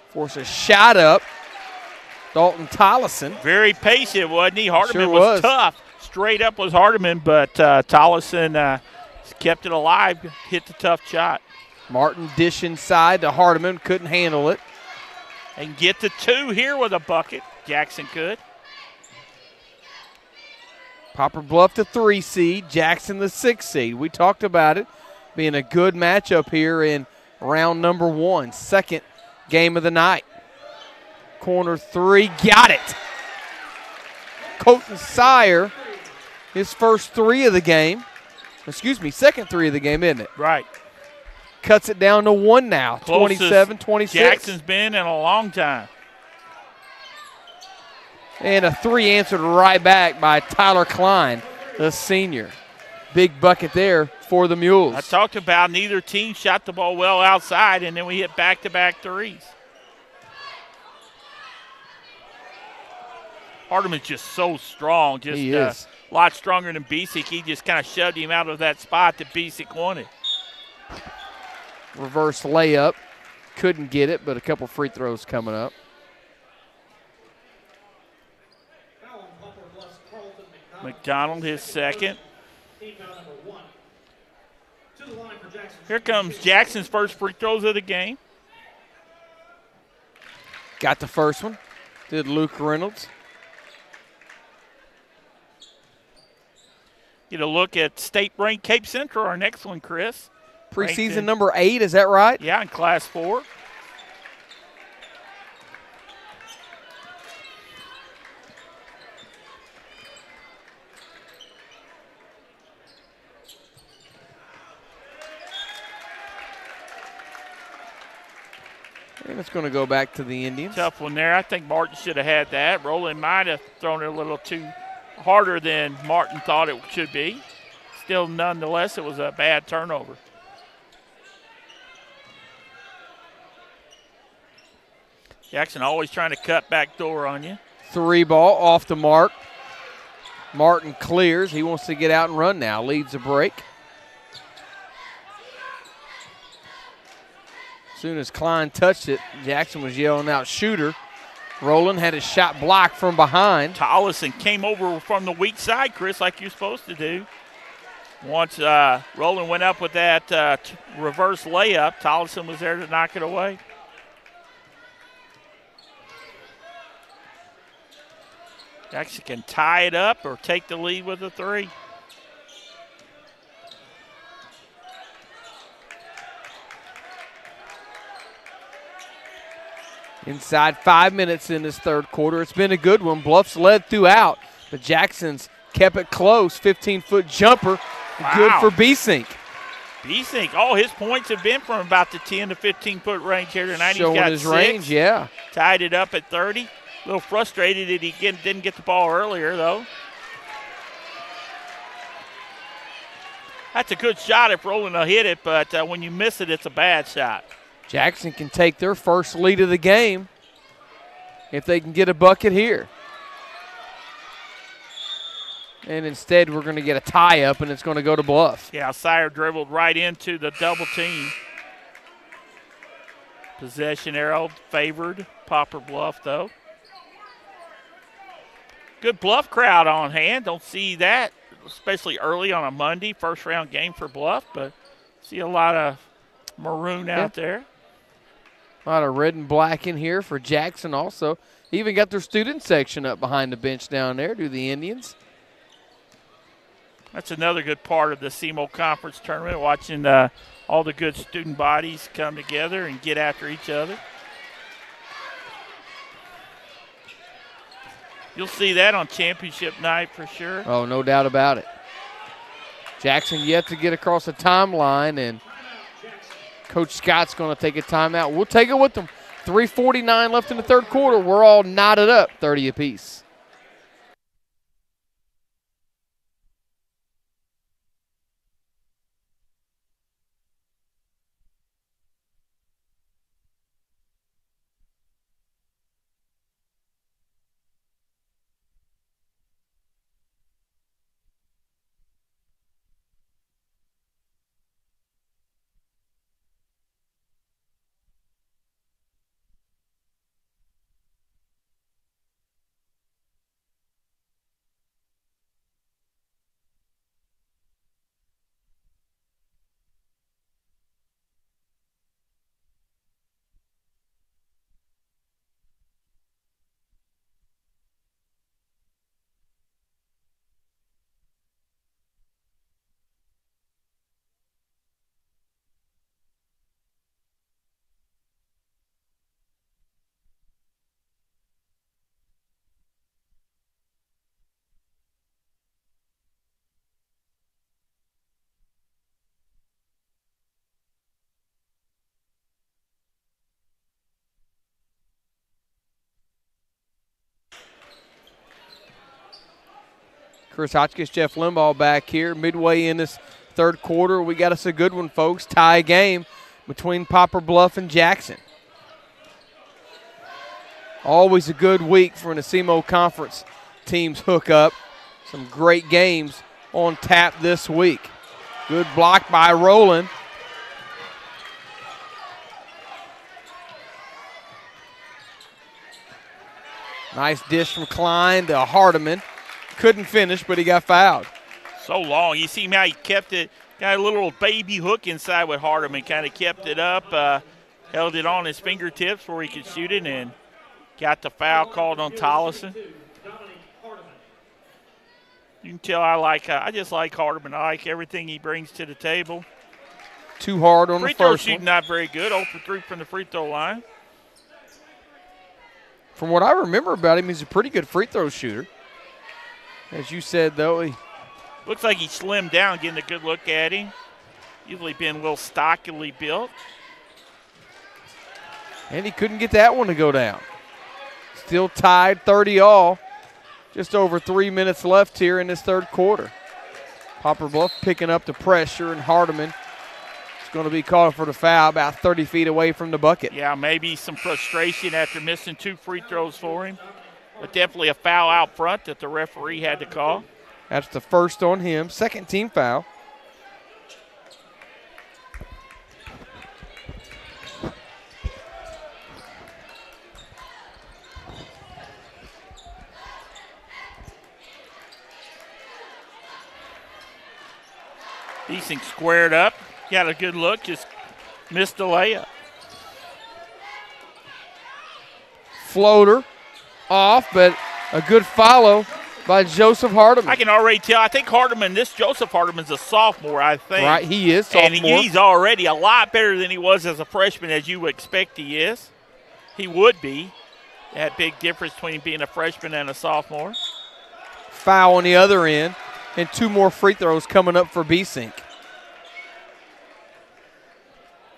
Force a shot up. Dalton Tollison. Very patient, wasn't he? Hardiman sure was tough. Straight up was Hardiman, but Tollison kept it alive, hit the tough shot. Martin dish inside to Hardiman, couldn't handle it. And get the 2 here with a bucket. Jackson could. Poplar Bluff the 3 seed, Jackson the 6 seed. We talked about it being a good matchup here in round number 1, second game of the night. Corner 3, got it. Colton Sire, his first 3 of the game. Excuse me, second 3 of the game, isn't it? Right. Cuts it down to 1 now, 27-26. Jackson's been in a long time. And a 3 answered right back by Tyler Klein, the senior. Big bucket there for the Mules. I talked about neither team shot the ball well outside, and then we hit back-to-back threes. Hardiman's just so strong. He is. A lot stronger than Bisick. He just kind of shoved him out of that spot that Bisick wanted. Reverse layup. Couldn't get it, but a couple free throws coming up. McDonald, his second. Here comes Jackson's first free throws of the game. Got the first one. Did Luke Reynolds. Get a look at state-ranked Cape Central, our next one, Chris. Preseason number 8, is that right? Yeah, in Class 4. And it's going to go back to the Indians. Tough one there. I think Martin should have had that. Roland might have thrown it a little too harder than Martin thought it should be. Still, nonetheless, it was a bad turnover. Jackson always trying to cut back door on you. 3 ball off the mark. Martin clears. He wants to get out and run now. Leads the break. As soon as Klein touched it, Jackson was yelling out, shooter. Roland had his shot blocked from behind. Tollison came over from the weak side, Chris, like you're supposed to do. Once Roland went up with that reverse layup, Tollison was there to knock it away. Jackson can tie it up or take the lead with a 3. Inside 5 minutes in this third quarter. It's been a good one. Bluff's led throughout, but Jackson's kept it close. 15-foot jumper. Wow. Good for Bsink. Bsink, all his points have been from about the 10 to 15-foot range here tonight. Showing He's got his 6. range, yeah. Tied it up at 30. A little frustrated that he didn't get the ball earlier, though. That's a good shot if Roland will hit it, but when you miss it, it's a bad shot. Jackson can take their first lead of the game if they can get a bucket here. And instead, we're going to get a tie-up, and it's going to go to Bluff. Yeah, Sire dribbled right into the double team. Possession arrow favored Poplar Bluff, though. Good Bluff crowd on hand. Don't see that, especially early on a Monday, first-round game for Bluff, but see a lot of maroon out there. A lot of red and black in here for Jackson also. Even got their student section up behind the bench down there, do the Indians. That's another good part of the SEMO Conference Tournament, watching all the good student bodies come together and get after each other. You'll see that on championship night for sure. Oh, no doubt about it. Jackson yet to get across the timeline, and Coach Scott's going to take a timeout. We'll take it with them. 3:49 left in the third quarter. We're all knotted up, 30 apiece. Chris Hotchkiss, Jeff Limbaugh back here. Midway in this third quarter, we got us a good one, folks. Tie game between Poplar Bluff and Jackson. Always a good week for an SEMO Conference teams hook up. Some great games on tap this week. Good block by Rowland. Nice dish from Klein to Hardiman. Couldn't finish, but he got fouled. So long. You see how he kept it, got a little baby hook inside with Hardiman, kind of kept it up, held it on his fingertips where he could shoot it, and got the foul called on Tollison. You can tell I just like Hardiman. I like everything he brings to the table. Too hard on the first one. Free throw shooting not very good. 0 for 3 from the free throw line. From what I remember about him, he's a pretty good free throw shooter. As you said, though, he looks like he slimmed down, getting a good look at him. Usually been a little stockily built. And he couldn't get that one to go down. Still tied 30-all. Just over 3 minutes left here in this third quarter. Poplar Bluff picking up the pressure, and Hardiman is going to be called for the foul about 30 feet away from the bucket. Yeah, maybe some frustration after missing 2 free throws for him. But definitely a foul out front that the referee had to call. That's the first on him. Second team foul. Beesink squared up, got a good look, just missed the layup. Floater off, but a good follow by Joseph Hardiman. I can already tell. I think Joseph Hardiman's a sophomore, I think. Right, he is sophomore. And he's already a lot better than he was as a freshman, as you would expect he is. He would be. That big difference between being a freshman and a sophomore. Foul on the other end, and 2 more free throws coming up for Beesink.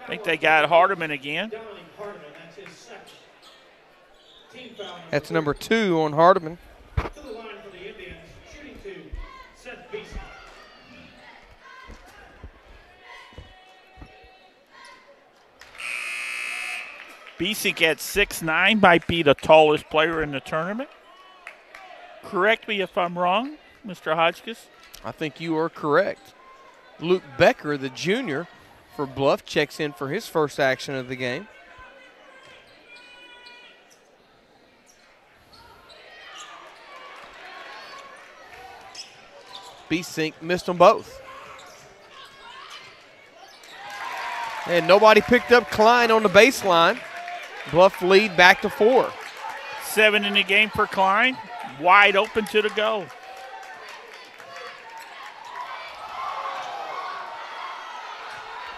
I think they got Hardiman again. That's number 2 on Hardiman. To the line for the Indians, shooting 2, Seth Beesink. Beesink at 6'9", might be the tallest player in the tournament. Correct me if I'm wrong, Mr. Hotchkiss. I think you are correct. Luke Becker, the junior for Bluff, checks in for his first action of the game. Beesink missed them both. And nobody picked up Klein on the baseline. Bluff lead back to 4. 7 in the game for Klein. Wide open to the goal.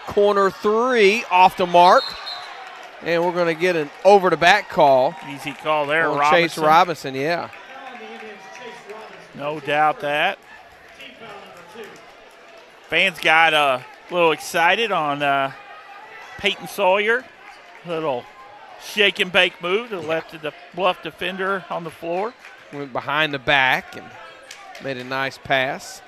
Corner 3 off the mark. And we're going to get an over-the-back call. Easy call there, on Robinson. Chase Robinson, yeah. No doubt that. Fans got a little excited on Peyton Sawyer. Little shake and bake move that left the Bluff defender on the floor. Went behind the back and made a nice pass.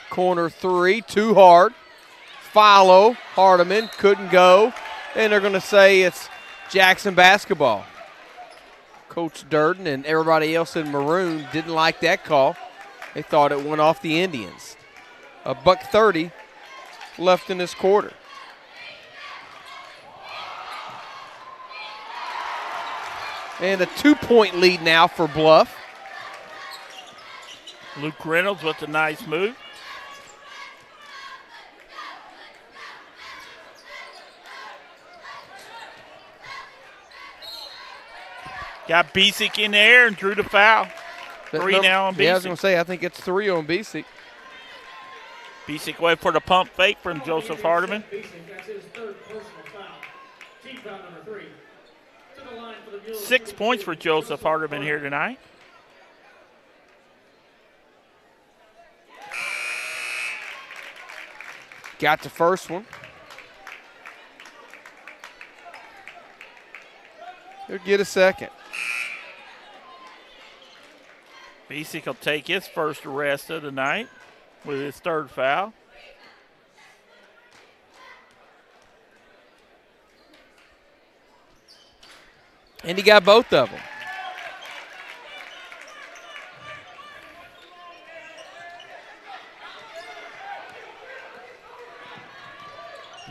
Corner 3, too hard. Follow, Hardiman, couldn't go. And they're going to say it's Jackson basketball. Coach Durden and everybody else in maroon didn't like that call. They thought it went off the Indians. $1:30 left in this quarter. And a 2-point lead now for Bluff. Luke Reynolds with a nice move. Got Beesink in there and drew the foul. 3 now on Beesink. Yeah, I was going to say, I think it's 3 on Beesink. Beesink waited for the pump fake from Joseph Hardiman. That's his 3rd personal foul. Team foul number 3. To the line for the Mules. 6 points for Joseph Hardiman here tonight. got the first one. He'll get a second. Bisick will take his first arrest of the night with his third foul. And he got both of them.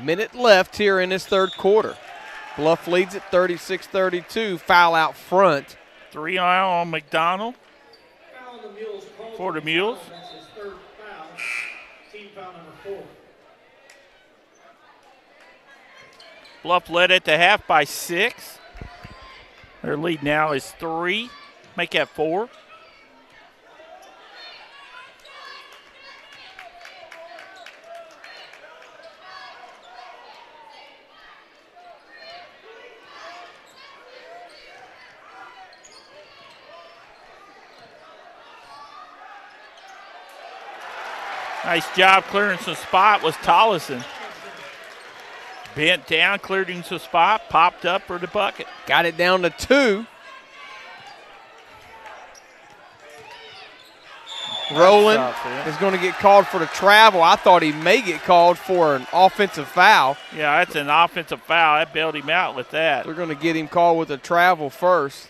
Minute left here in this third quarter. Bluff leads at 36-32. Foul out front. 3 on McDonald for the Mules. That's his third foul. Team foul number 4. Bluff led at the half by 6. Their lead now is 3. Make that 4. Nice job clearing some spot was Tollison. Bent down, cleared him some spot, popped up for the bucket. Got it down to 2. Rowland is going to get called for the travel. I thought he may get called for an offensive foul. Yeah, that's an offensive foul. That bailed him out with that. They're going to get him called with a travel first.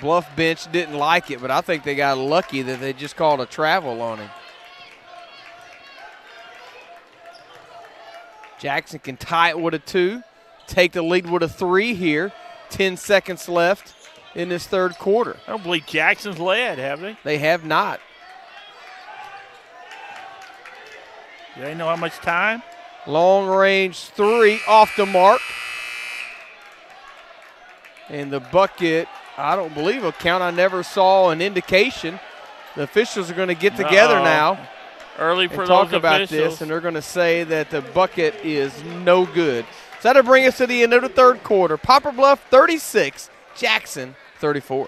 Bluff bench didn't like it, but I think they got lucky that they just called a travel on him. Jackson can tie it with a 2, take the lead with a 3 here. 10 seconds left in this third quarter. I don't believe Jackson's led, have they? They have not. Do they know how much time? Long range 3 off the mark. And the bucket, I don't believe will count. I never saw an indication. The officials are going to get together now. Early for and those talk about officials. this, and they're going to say that the bucket is no good. So that'll bring us to the end of the third quarter. Poplar Bluff 36, Jackson 34.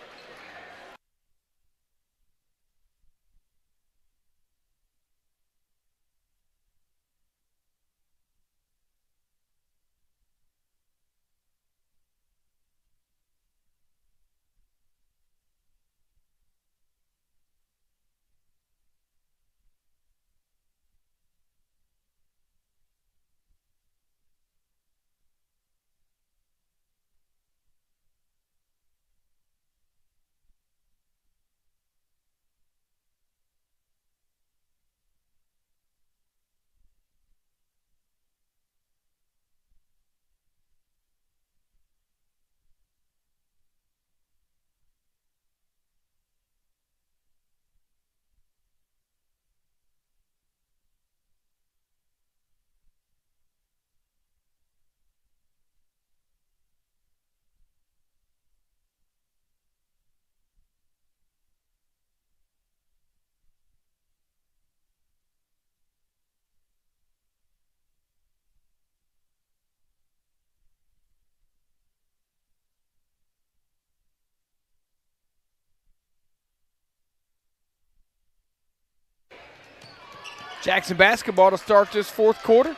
Jackson basketball to start this fourth quarter.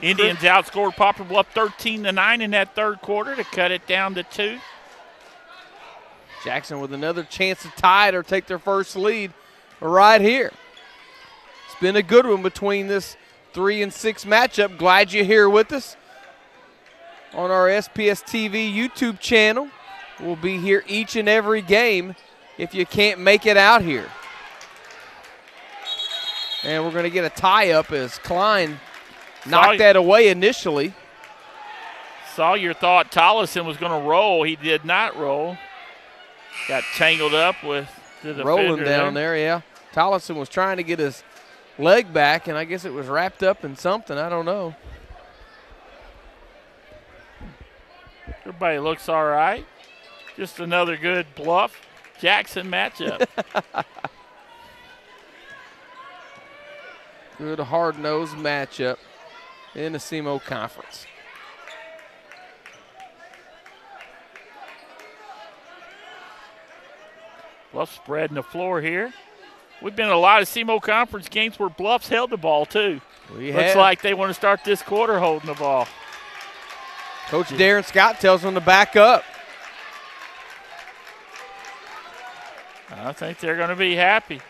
Indians outscored Poplar Bluff 13-9 in that third quarter to cut it down to 2. Jackson with another chance to tie it or take their first lead right here. It's been a good one between this 3 and 6 matchup. Glad you're here with us on our SPS TV YouTube channel. We'll be here each and every game if you can't make it out here. And we're going to get a tie-up as Klein knocked that away initially. Sawyer thought Tollison was going to roll. He did not roll. Got tangled up with the defender. Rolling down there, yeah. Tollison was trying to get his leg back, and I guess it was wrapped up in something. I don't know. Everybody looks all right. Just another good Bluff Jackson matchup. Good hard-nosed matchup in the SEMO conference. Bluff spreading the floor here We've been in a lot of SEMO conference games where Bluff's held the ball, too. Looks like they want to start this quarter holding the ball. Coach Darren Scott tells them to back up. I think they're going to be happy.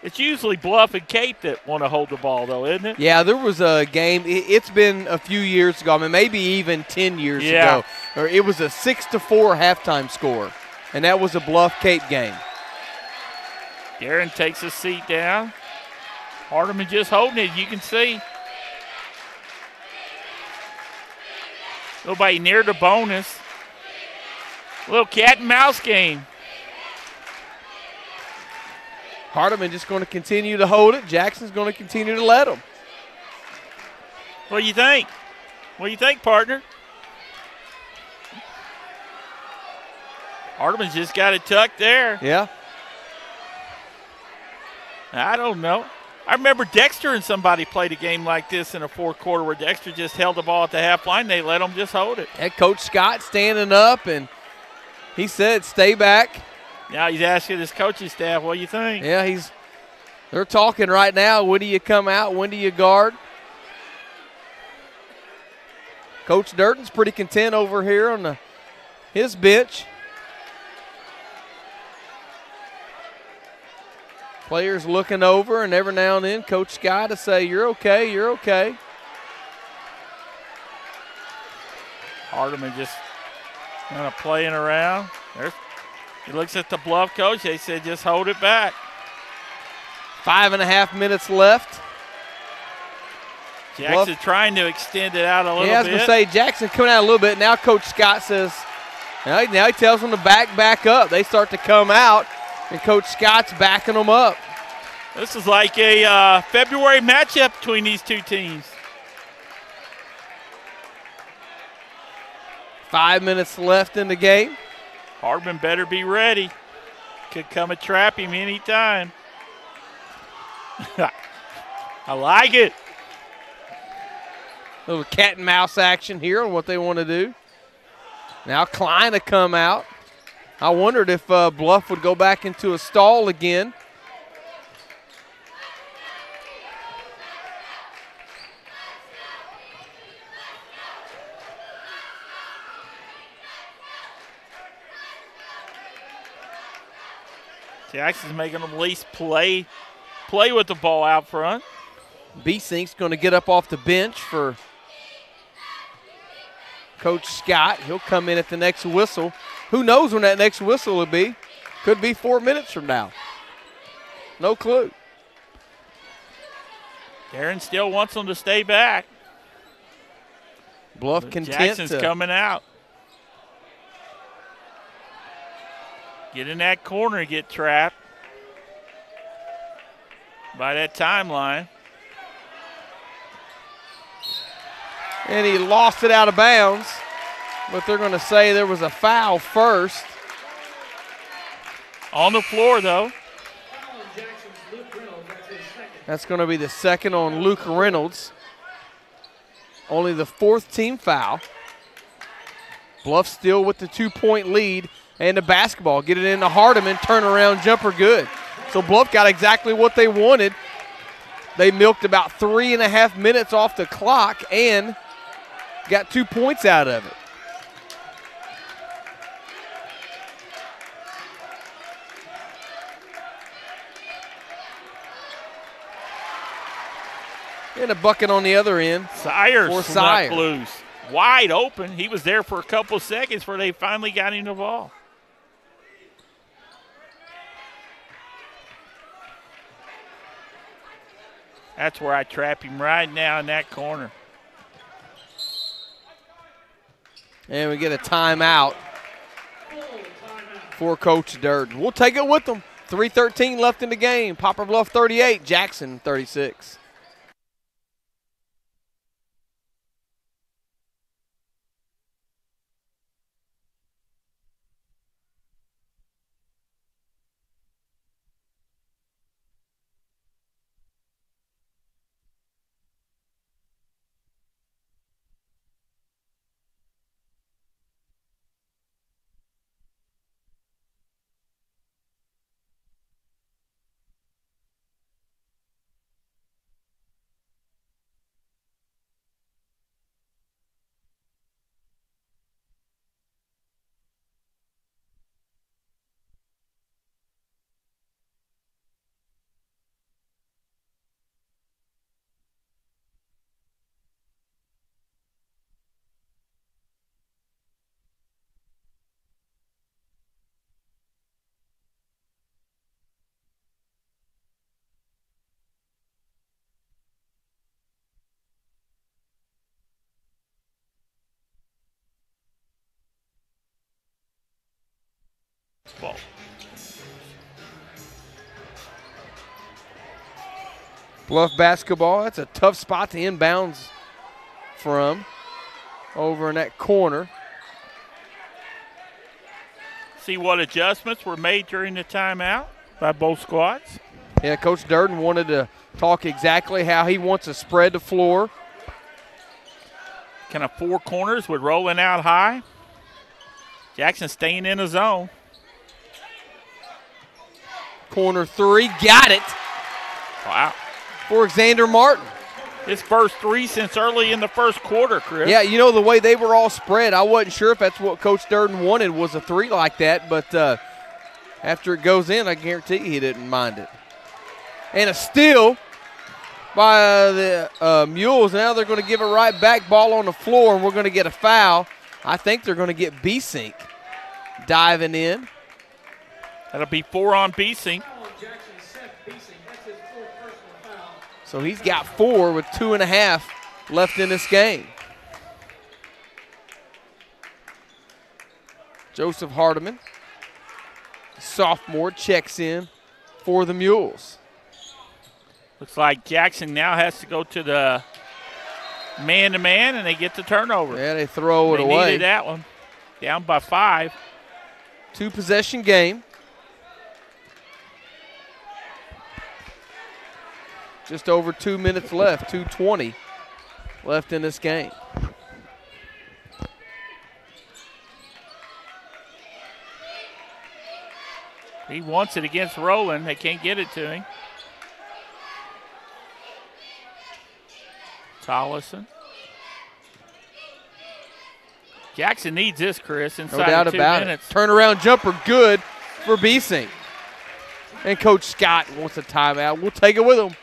It's usually Bluff and Cape that want to hold the ball, though, isn't it? Yeah, there was a game. It's been a few years ago. I mean, maybe even 10 years ago. Or it was a 6-4 halftime score, and that was a Bluff Cape game. Darren takes a seat down. Hardeman just holding it, you can see. Nobody near the bonus. A little cat and mouse game. Hardeman just going to continue to hold it. Jackson's going to continue to let him. What do you think? What do you think, partner? Hardeman's just got it tucked there. Yeah. I don't know. I remember Dexter and somebody played a game like this in a fourth quarter where Dexter just held the ball at the half line. They let him just hold it. And Coach Scott standing up, and he said, stay back. Now he's asking his coaching staff, what do you think? Yeah, they're talking right now. When do you come out? When do you guard? Coach Durden's pretty content over here on his bench. Players looking over, and every now and then Coach Scott to say, you're okay, you're okay. Hardeman just kind of playing around. He looks at the Bluff coach. They said just hold it back. 5.5 minutes left. Jackson trying to extend it out a little bit. Yeah, I was going to say, Jackson coming out a little bit. Now Coach Scott says, now he tells them to back up. They start to come out, and Coach Scott's backing them up. This is like a February matchup between these two teams. 5 minutes left in the game. Hardman better be ready. Could come and trap him anytime. I like it. A little cat and mouse action here on what they want to do. Now Klein to come out. I wondered if Bluff would go back into a stall again. Jackson's making them at least play with the ball out front. B-Sink's going to get up off the bench for Coach Scott. He'll come in at the next whistle. Who knows when that next whistle will be? Could be 4 minutes from now. No clue. Darren still wants them to stay back. Bluff content. Jackson's coming out. Get in that corner and get trapped by that timeline. And he lost it out of bounds, but they're going to say there was a foul first. On the floor, though. That's going to be the second on Luke Reynolds. Only the fourth team foul. Bluff still with the 2-point lead. And the basketball, get it into Hardeman, turnaround jumper, good. So Bluff got exactly what they wanted. They milked about 3.5 minutes off the clock and got 2 points out of it. And a bucket on the other end. Sire snuck loose. Wide open. He was there for a couple seconds before they finally got him the ball. That's where I trap him right now in that corner. And we get a timeout for Coach Durden. We'll take it with them. 3:13 left in the game. Poplar Bluff 38, Jackson 36. Bluff basketball, that's a tough spot to inbounds from over in that corner. See what adjustments were made during the timeout by both squads. Yeah, Coach Durden wanted to talk exactly how he wants to spread the floor. Kind of four corners with rolling out high. Jackson staying in the zone. Corner three, got it. Wow. For Xander Martin. His first three since early in the first quarter, Chris. Yeah, you know, the way they were all spread, I wasn't sure if that's what Coach Durden wanted was a three like that, but after it goes in, I guarantee he didn't mind it. And a steal by the Mules. Now they're going to give it right back, ball on the floor, and we're going to get a foul. I think they're going to get B-Sync diving in. That'll be 4 on B-Sync. So he's got 4 with 2.5 left in this game. Joseph Hardiman, sophomore, checks in for the Mules. Looks like Jackson now has to go to the man-to-man, and they get the turnover. Yeah, they throw it away. They needed that one. Down by 5. 2-possession game. Just over 2 minutes left, 2:20 left in this game. He wants it against Rowland. They can't get it to him. Tollison. Jackson needs this, Chris, inside No doubt of 2 about minutes. it. Turnaround jumper good for B-Sync. And Coach Scott wants a timeout. We'll take it with him.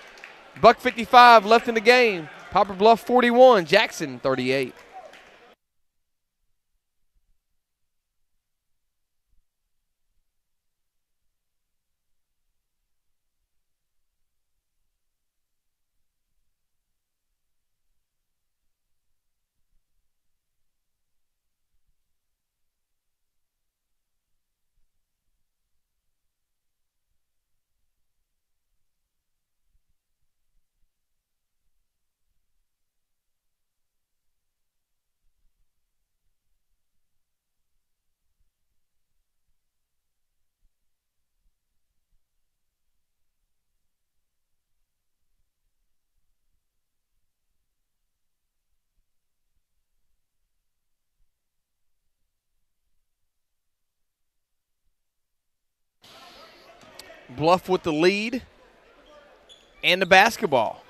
$1:55 left in the game. Poplar Bluff 41, Jackson 38. Bluff with the lead and the basketball.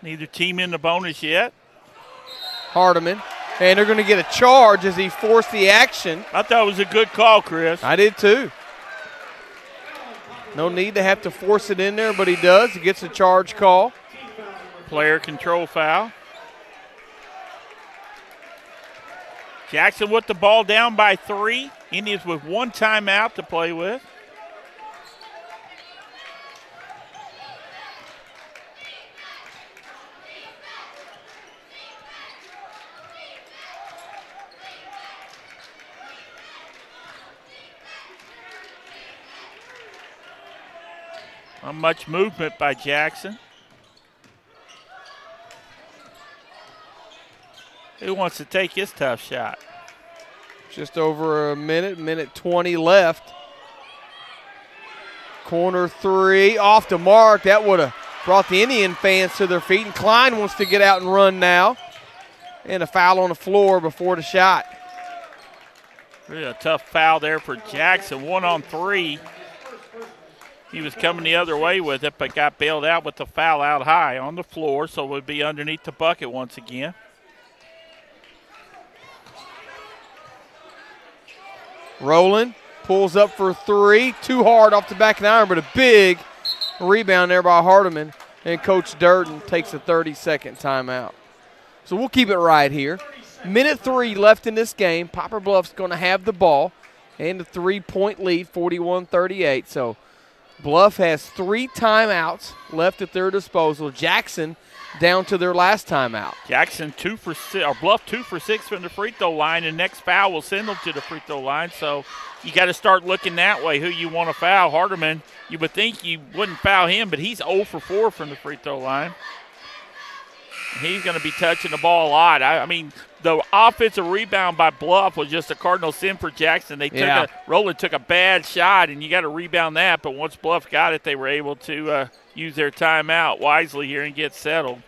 Neither team in the bonus yet. Hardiman. And they're going to get a charge as he forced the action. I thought it was a good call, Chris. I did too. No need to have to force it in there, but he does. He gets a charge call. Player control foul. Jackson with the ball down by 3. Indians with 1 timeout to play with. Not much movement by Jackson. Who wants to take his tough shot? Just over a minute 20 left. Corner 3 off the mark. That would have brought the Indian fans to their feet. And Klein wants to get out and run now. And a foul on the floor before the shot. Really a tough foul there for Jackson. 1 on 3. He was coming the other way with it, but got bailed out with the foul out high on the floor, so it would be underneath the bucket once again. Rowland pulls up for 3. Too hard off the back of the iron, but a big rebound there by Hardiman. And Coach Durden takes a 30-second timeout. So we'll keep it right here. Minute 3 left in this game. Poplar Bluff's going to have the ball and a 3-point lead, 41-38. So Bluff has 3 timeouts left at their disposal. Jackson down to their last timeout. Jackson 2 for 6, or Bluff 2 for 6 from the free throw line, and next foul will send them to the free throw line. So you got to start looking that way, who you want to foul. Hardeman, you would think you wouldn't foul him, but he's 0 for 4 from the free throw line. He's going to be touching the ball a lot. I mean, the offensive rebound by Bluff was just a cardinal sin for Jackson. Roland took a bad shot, and you got to rebound that. But once Bluff got it, they were able to use their timeout wisely here and get settled.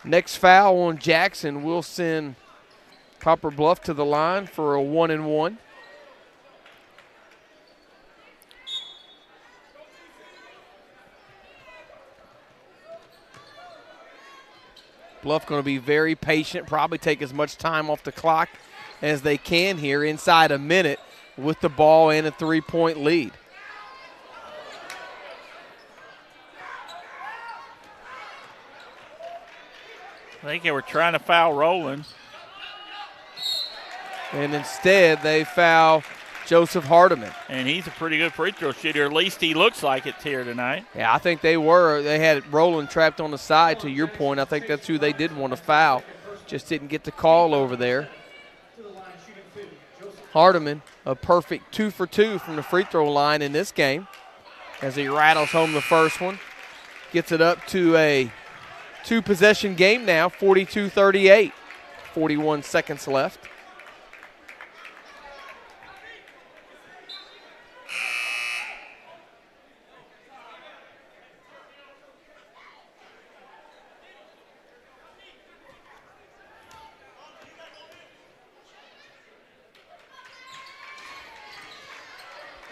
Next foul on Jackson will send Poplar Bluff to the line for a 1-and-1. Bluff going to be very patient, probably take as much time off the clock as they can here inside a minute with the ball and a 3-point lead. I think they were trying to foul Roland. And instead they foul Joseph Hardeman. And he's a pretty good free throw shooter. At least he looks like it here tonight. Yeah, I think they were. They had Roland trapped on the side, to your point. I think that's who they did want to foul. Just didn't get the call over there. Hardeman, a perfect 2 for 2 from the free throw line in this game as he rattles home the first one. Gets it up to a 2-possession game now, 42-38. 41 seconds left.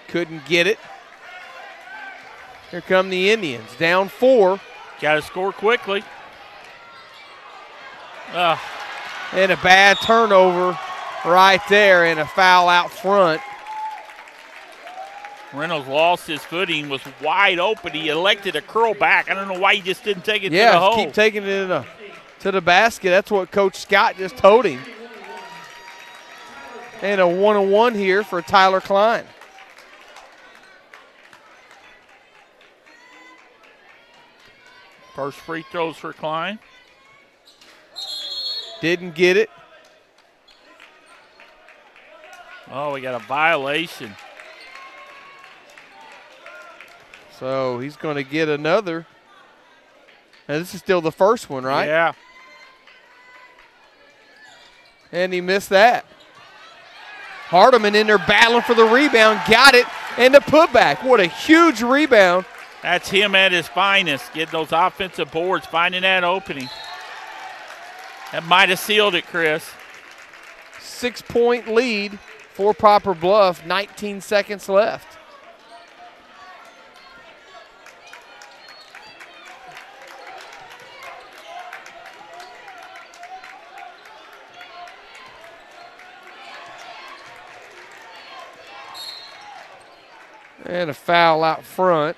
Couldn't get it. Here come the Indians, down 4. Got to score quickly. And a bad turnover right there and a foul out front. Reynolds lost his footing, was wide open. He elected to curl back. I don't know why he just didn't take it to the hole. Yeah, keep taking it to the basket. That's what Coach Scott just told him. And a 1-on-1 here for Tyler Klein. First free throws for Klein. Didn't get it. Oh, we got a violation. So he's going to get another. And this is still the first one, right? Yeah. And he missed that. Hardeman in there battling for the rebound. Got it. And the putback. What a huge rebound. That's him at his finest, getting those offensive boards, finding that opening. That might have sealed it, Chris. 6-point lead for Poplar Bluff, 19 seconds left. And a foul out front.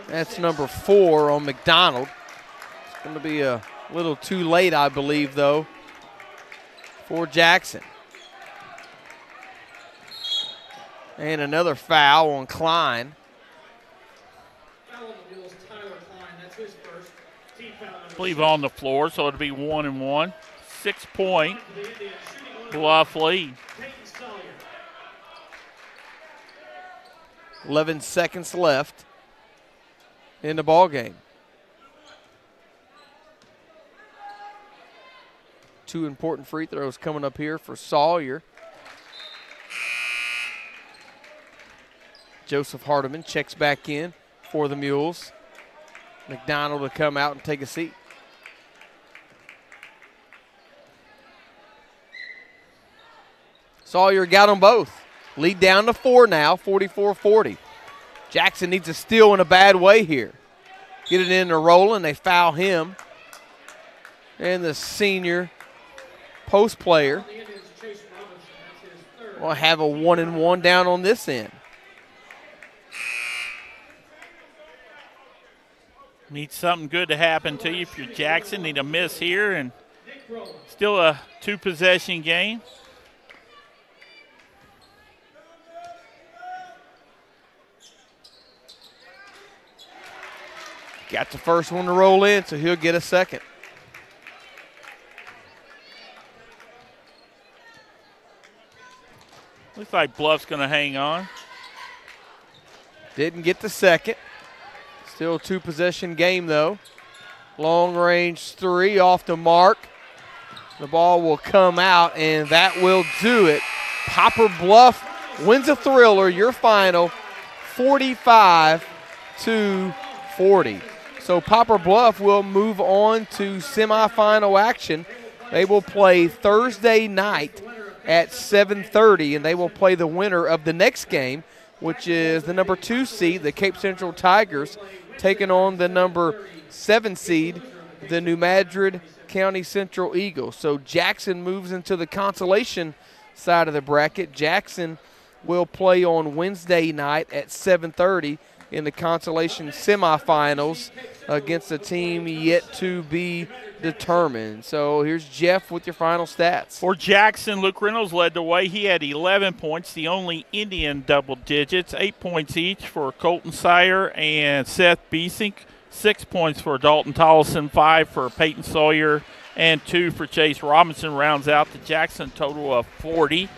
That's number 4 on McDonald. It's going to be a little too late, I believe, though, for Jackson. And another foul on Klein. I believe on the floor, so it'll be 1-and-1. 6-point Bluff lead. 11 seconds left in the ball game. 2 important free throws coming up here for Sawyer. Joseph Hardeman checks back in for the Mules. McDonald to come out and take a seat. Sawyer got them both. Lead down to 4 now, 44-40. Jackson needs a steal in a bad way here. Get it in to Roland. They foul him. And the senior post player will have a 1-and-1 down on this end. Need something good to happen to you if you're Jackson. Need a miss here, and still a 2-possession game. Got the first one to roll in, so he'll get a second. Looks like Bluff's going to hang on. Didn't get the second. Still a two-possession game, though. Long range three off the mark. The ball will come out, and that will do it. Poplar Bluff wins a thriller. Your final, 45-40. So Poplar Bluff will move on to semifinal action. They will play Thursday night at 7:30, and they will play the winner of the next game, which is the number 2 seed, the Cape Central Tigers, taking on the number 7 seed, the New Madrid County Central Eagles. So Jackson moves into the consolation side of the bracket. Jackson will play on Wednesday night at 7:30 in the consolation semifinals against a team yet to be determined. So here's Jeff with your final stats. For Jackson, Luke Reynolds led the way. He had 11 points, the only Indian double digits, 8 points each for Colton Sire and Seth Biesink, 6 points for Dalton Tollison, 5 for Peyton Sawyer, and 2 for Chase Robinson. Rounds out the Jackson total of 40.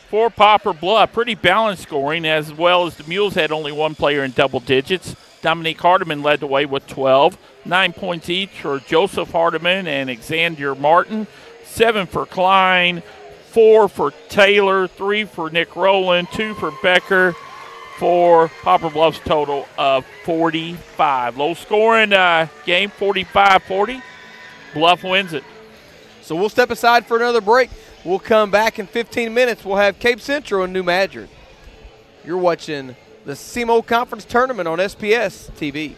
For Poplar Bluff, pretty balanced scoring, as well as the Mules had only one player in double digits. Dominique Hardiman led the way with 12. 9 points each for Joseph Hardiman and Xander Martin. 7 for Klein, 4 for Taylor, 3 for Nick Rowland, 2 for Becker, for Poplar Bluff's total of 45. Low scoring game, 45-40. Bluff wins it. So we'll step aside for another break. We'll come back in 15 minutes. We'll have Cape Central and New Madrid. You're watching the SEMO Conference Tournament on SPS TV.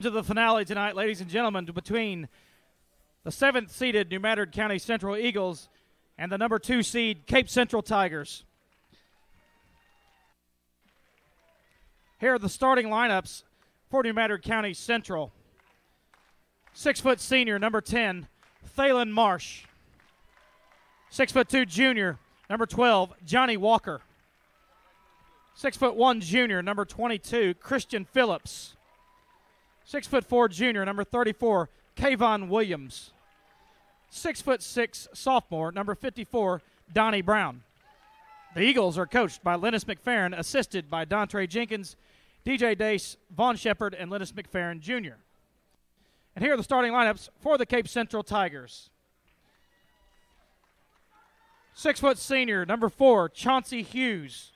To the finale tonight, ladies and gentlemen, between the 7th-seeded New Madrid County Central Eagles and the number 2 seed Cape Central Tigers. Here are the starting lineups for New Madrid County Central. 6-foot senior, number 10, Thalen Marsh. 6'2" junior, number 12, Johnny Walker. 6'1" junior, number 22, Christian Phillips. 6'4" junior, number 34, Kayvon Williams. 6'6" sophomore, number 54, Donnie Brown. The Eagles are coached by Lennis McFerrin, assisted by Dontre Jenkins, DJ Dace, Vaughn Shepard, and Lennis McFerrin Jr. And here are the starting lineups for the Cape Central Tigers. 6' senior, number 4, Chauncey Hughes.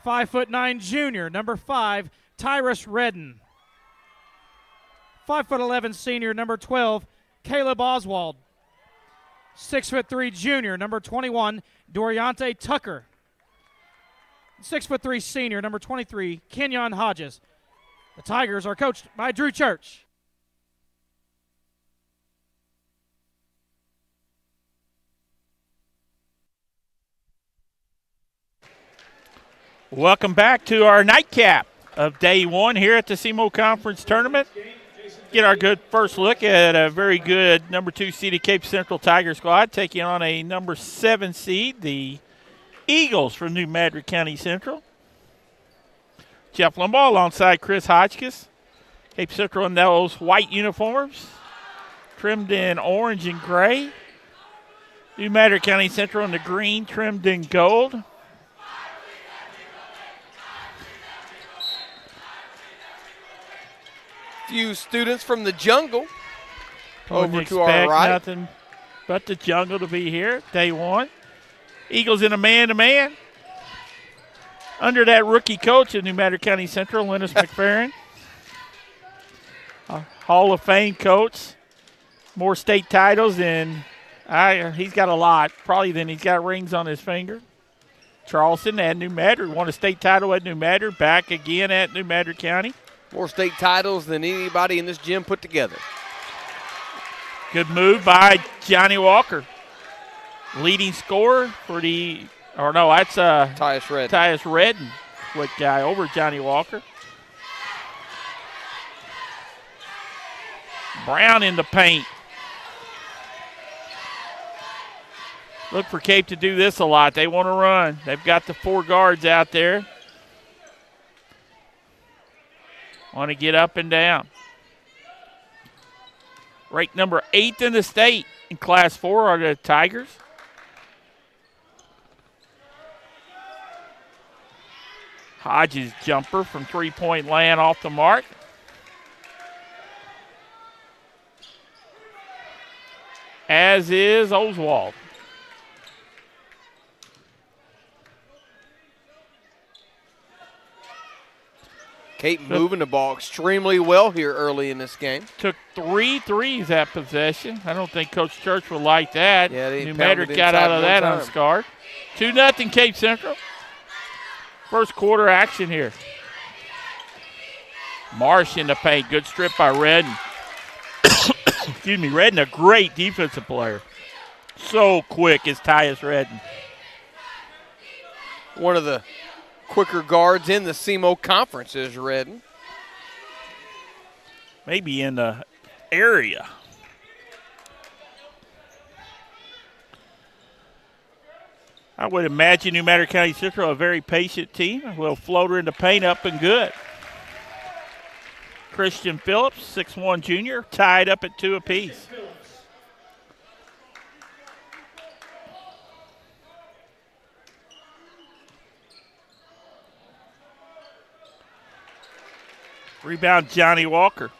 5'9" junior, number 5, Tyrus Redden. 5'11" senior, number 12, Caleb Oswald. 6'3" junior, number 21, Doriante Tucker. 6'3" senior, number 23, Kenyon Hodges. The Tigers are coached by Drew Church. Welcome back to our nightcap of day 1 here at the SEMO Conference Tournament. Get our good first look at a very good number 2 seeded Cape Central Tiger squad taking on a number 7 seed, the Eagles from New Madrid County Central. Jeff Limbaugh alongside Chris Hotchkiss. Cape Central in those white uniforms, trimmed in orange and gray. New Madrid County Central in the green, trimmed in gold. Few students from the jungle over to our Expect right. nothing but the jungle to be here, day 1. Eagles in a man-to-man. Under that rookie coach of New Madrid County Central, Lennis McFerrin. A Hall of Fame coach. More state titles than he's got a lot, probably than he's got rings on his finger. Charleston at New Madrid, won a state title at New Madrid, back again at New Madrid County. More state titles than anybody in this gym put together. Good move by Johnny Walker. Leading scorer for the, or no, that's Tyus Redden, quick guy over Johnny Walker. Brown in the paint. Look for Cape to do this a lot. They want to run. They've got the 4 guards out there. Want to get up and down. Ranked number 8th in the state in Class 4 are the Tigers. Hodges' jumper from three-point land off the mark. As is Oswald. Cape moving the ball extremely well here early in this game. Took 3 threes at possession. I don't think Coach Church would like that. Yeah, New Madrid got out of that unscarred. 2-0 Cape Central. First quarter action here. Marsh in the paint. Good strip by Redden. Excuse me, Redden, a great defensive player. So quick is Tyus Redden. One of the quicker guards in the SEMO Conference is Redden. Maybe in the area. I would imagine New Madrid County Central a very patient team. A little floater in the paint, up and good. Christian Phillips, 6'1" junior, tied up at 2 apiece. Rebound, Johnny Walker.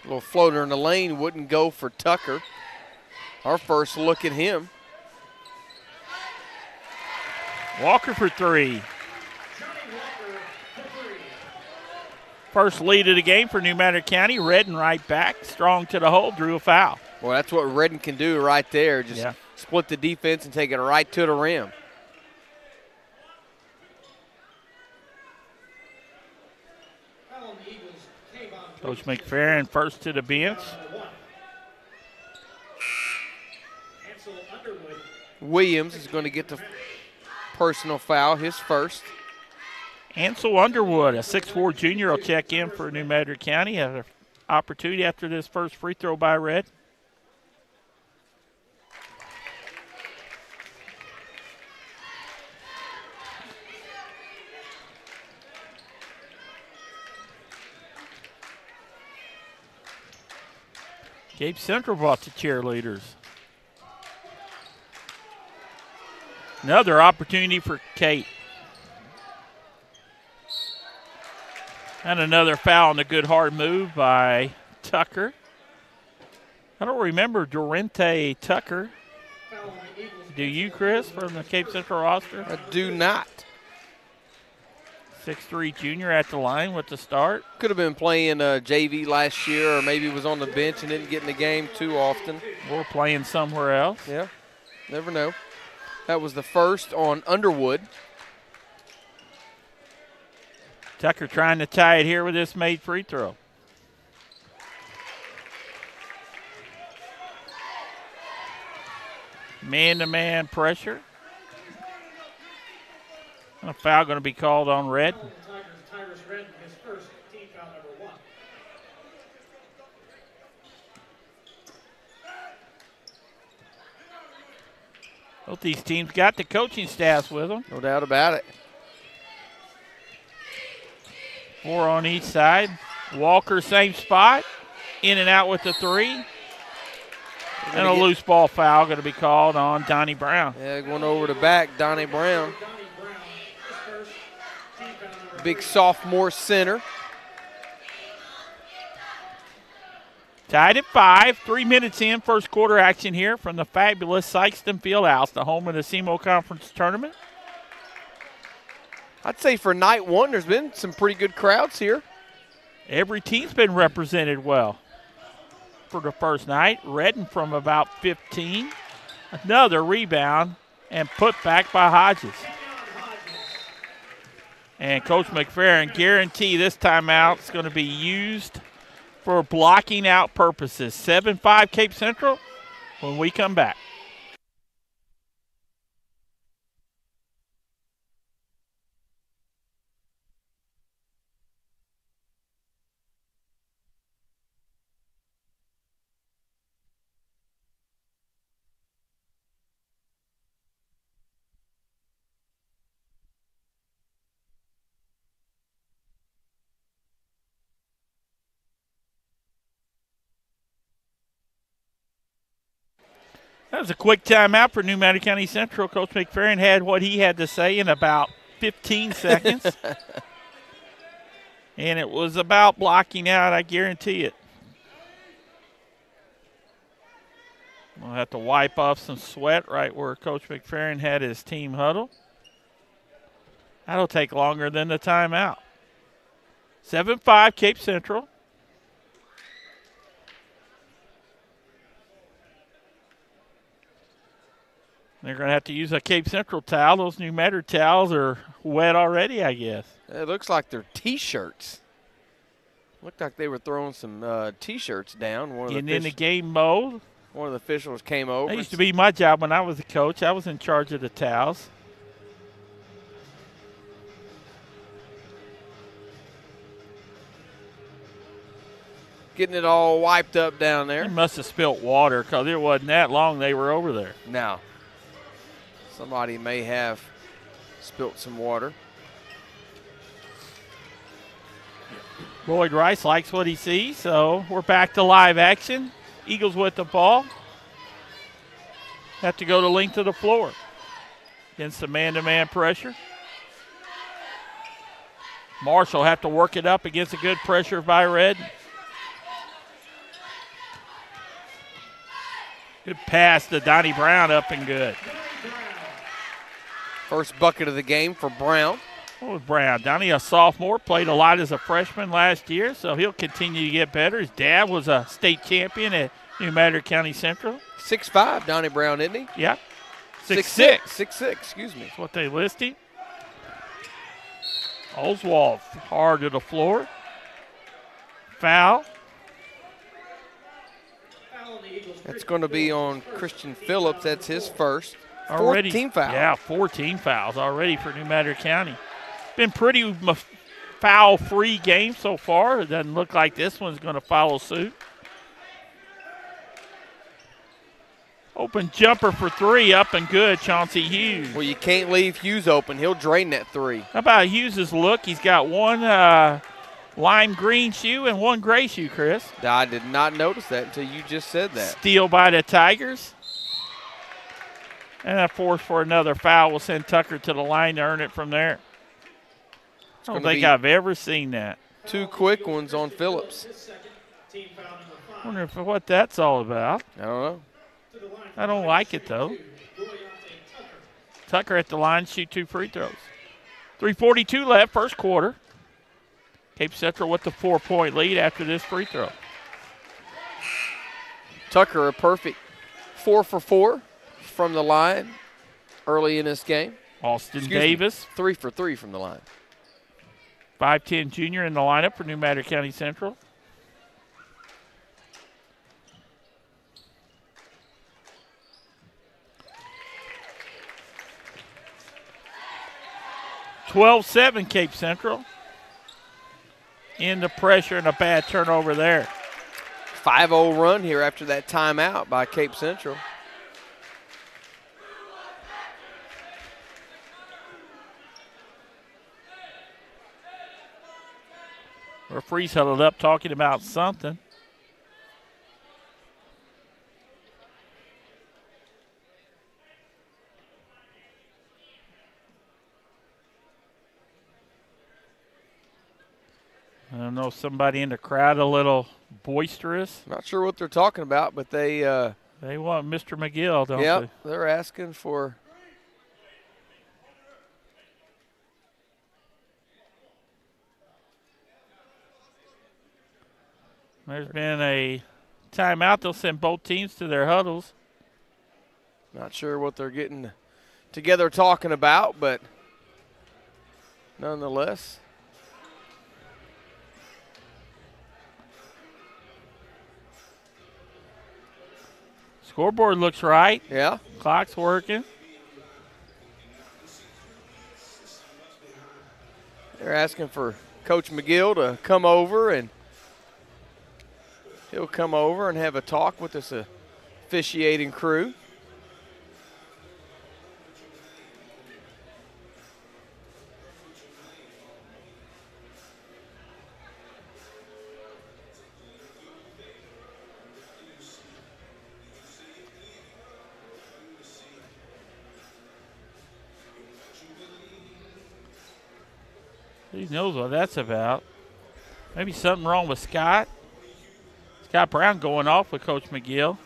A little floater in the lane wouldn't go for Tucker. Our first look at him. Walker for 3. First lead of the game for New Madrid County. Redden right back, strong to the hole, drew a foul. Well, that's what Redden can do right there. Just split the defense and take it right to the rim. Foul on the Eagles, Coach McFerrin first to the bench. Williams is going to get the personal foul, his first. Ansel Underwood, a 6'4 junior, will check in for New Madrid County. Has an opportunity after this first free throw by Red. Cape Central brought the cheerleaders. Another opportunity for Cape. And another foul on a good hard move by Tucker. I don't remember Dorente Tucker. Do you, Chris, from the Cape Central roster? I do not. 6'3 junior at the line with the start. Could have been playing JV last year, or maybe was on the bench and didn't get in the game too often. Or playing somewhere else. Yeah, never know. That was the first on Underwood. Tucker trying to tie it here with this made free throw. Man-to-man pressure. And a foul going to be called on Red. Both these teams got the coaching staffs with them. No doubt about it. 4 on each side. Walker, same spot. In and out with the 3. And a loose ball foul going to be called on Donnie Brown. Yeah, going over the back, Donnie Brown. Big sophomore center. Tied at 5. 3 minutes in, first quarter action here from the fabulous Sykeston Fieldhouse, the home of the SEMO Conference Tournament. I'd say for night one, there's been some pretty good crowds here. Every team's been represented well for the first night. Redden from about 15. Another rebound and put back by Hodges. And Coach McFerrin guarantee this timeout is going to be used for blocking out purposes. 7-5 Cape Central when we come back. That was a quick timeout for New Madrid County Central. Coach McFerrin had what he had to say in about 15 seconds. And it was about blocking out, I guarantee it. We'll have to wipe off some sweat right where Coach McFerrin had his team huddle. That'll take longer than the timeout. 7-5 Cape Central. They're going to have to use a Cape Central towel. Those New Madrid towels are wet already, I guess. It looks like they're T-shirts. Looked like they were throwing some T-shirts down. Getting in the game mode. One of the officials came over. That used to be my job when I was a coach. I was in charge of the towels. Getting it all wiped up down there. They must have spilt water because it wasn't that long they were over there. Now, somebody may have spilt some water. Lloyd Rice likes what he sees, so we're back to live action. Eagles with the ball. Have to go the length of the floor against the man-to-man pressure. Marshall have to work it up against a good pressure by Red. Good pass to Donnie Brown, up and good. First bucket of the game for Brown. What was Brown? Donnie, a sophomore, played a lot as a freshman last year, so he'll continue to get better. His dad was a state champion at New Madrid County Central. 6'5", Donnie Brown, isn't he? Yeah. 6'6", excuse me. That's what they list him. Oswald hard to the floor. foul. That's going to be on Christian Phillips. That's his first. Already, 14 fouls. Yeah, 14 fouls already for New Madrid County. Been pretty foul-free game so far. It doesn't look like this one's going to follow suit. Open jumper for three, up and good, Chauncey Hughes. Well, you can't leave Hughes open. He'll drain that three. How about Hughes' look? He's got one lime green shoe and one gray shoe, Chris. I did not notice that until you just said that. Steal by the Tigers. And a force for another foul will send Tucker to the line to earn it from there. I don't think I've ever seen that. 2 quick ones on Phillips. I wonder what that's all about. I don't know. I don't like it, though. Tucker at the line, shoot 2 free throws. 3:42 left, first quarter. Cape Central with the 4-point lead after this free throw. Tucker, a perfect 4 for 4 from the line early in this game. Austin Davis. 3 for 3 from the line. 5'10" junior in the lineup for New Madrid County Central. (12-7) Cape Central. Into pressure and a bad turnover there. 5-0 run here after that timeout by Cape Central. Referees huddled up talking about something. I don't know, somebody in the crowd a little boisterous. Not sure what they're talking about, but they want Mr. McGill, don't they? Yep, they're asking for. There's been a timeout. They'll send both teams to their huddles. Not sure what they're getting together talking about, but nonetheless. Scoreboard looks right. Yeah. Clock's working. They're asking for Coach McGill to come over, and he'll come over and have a talk with this officiating crew. He knows what that's about. Maybe something wrong with Scott. Scott Brown going off with Coach McGill.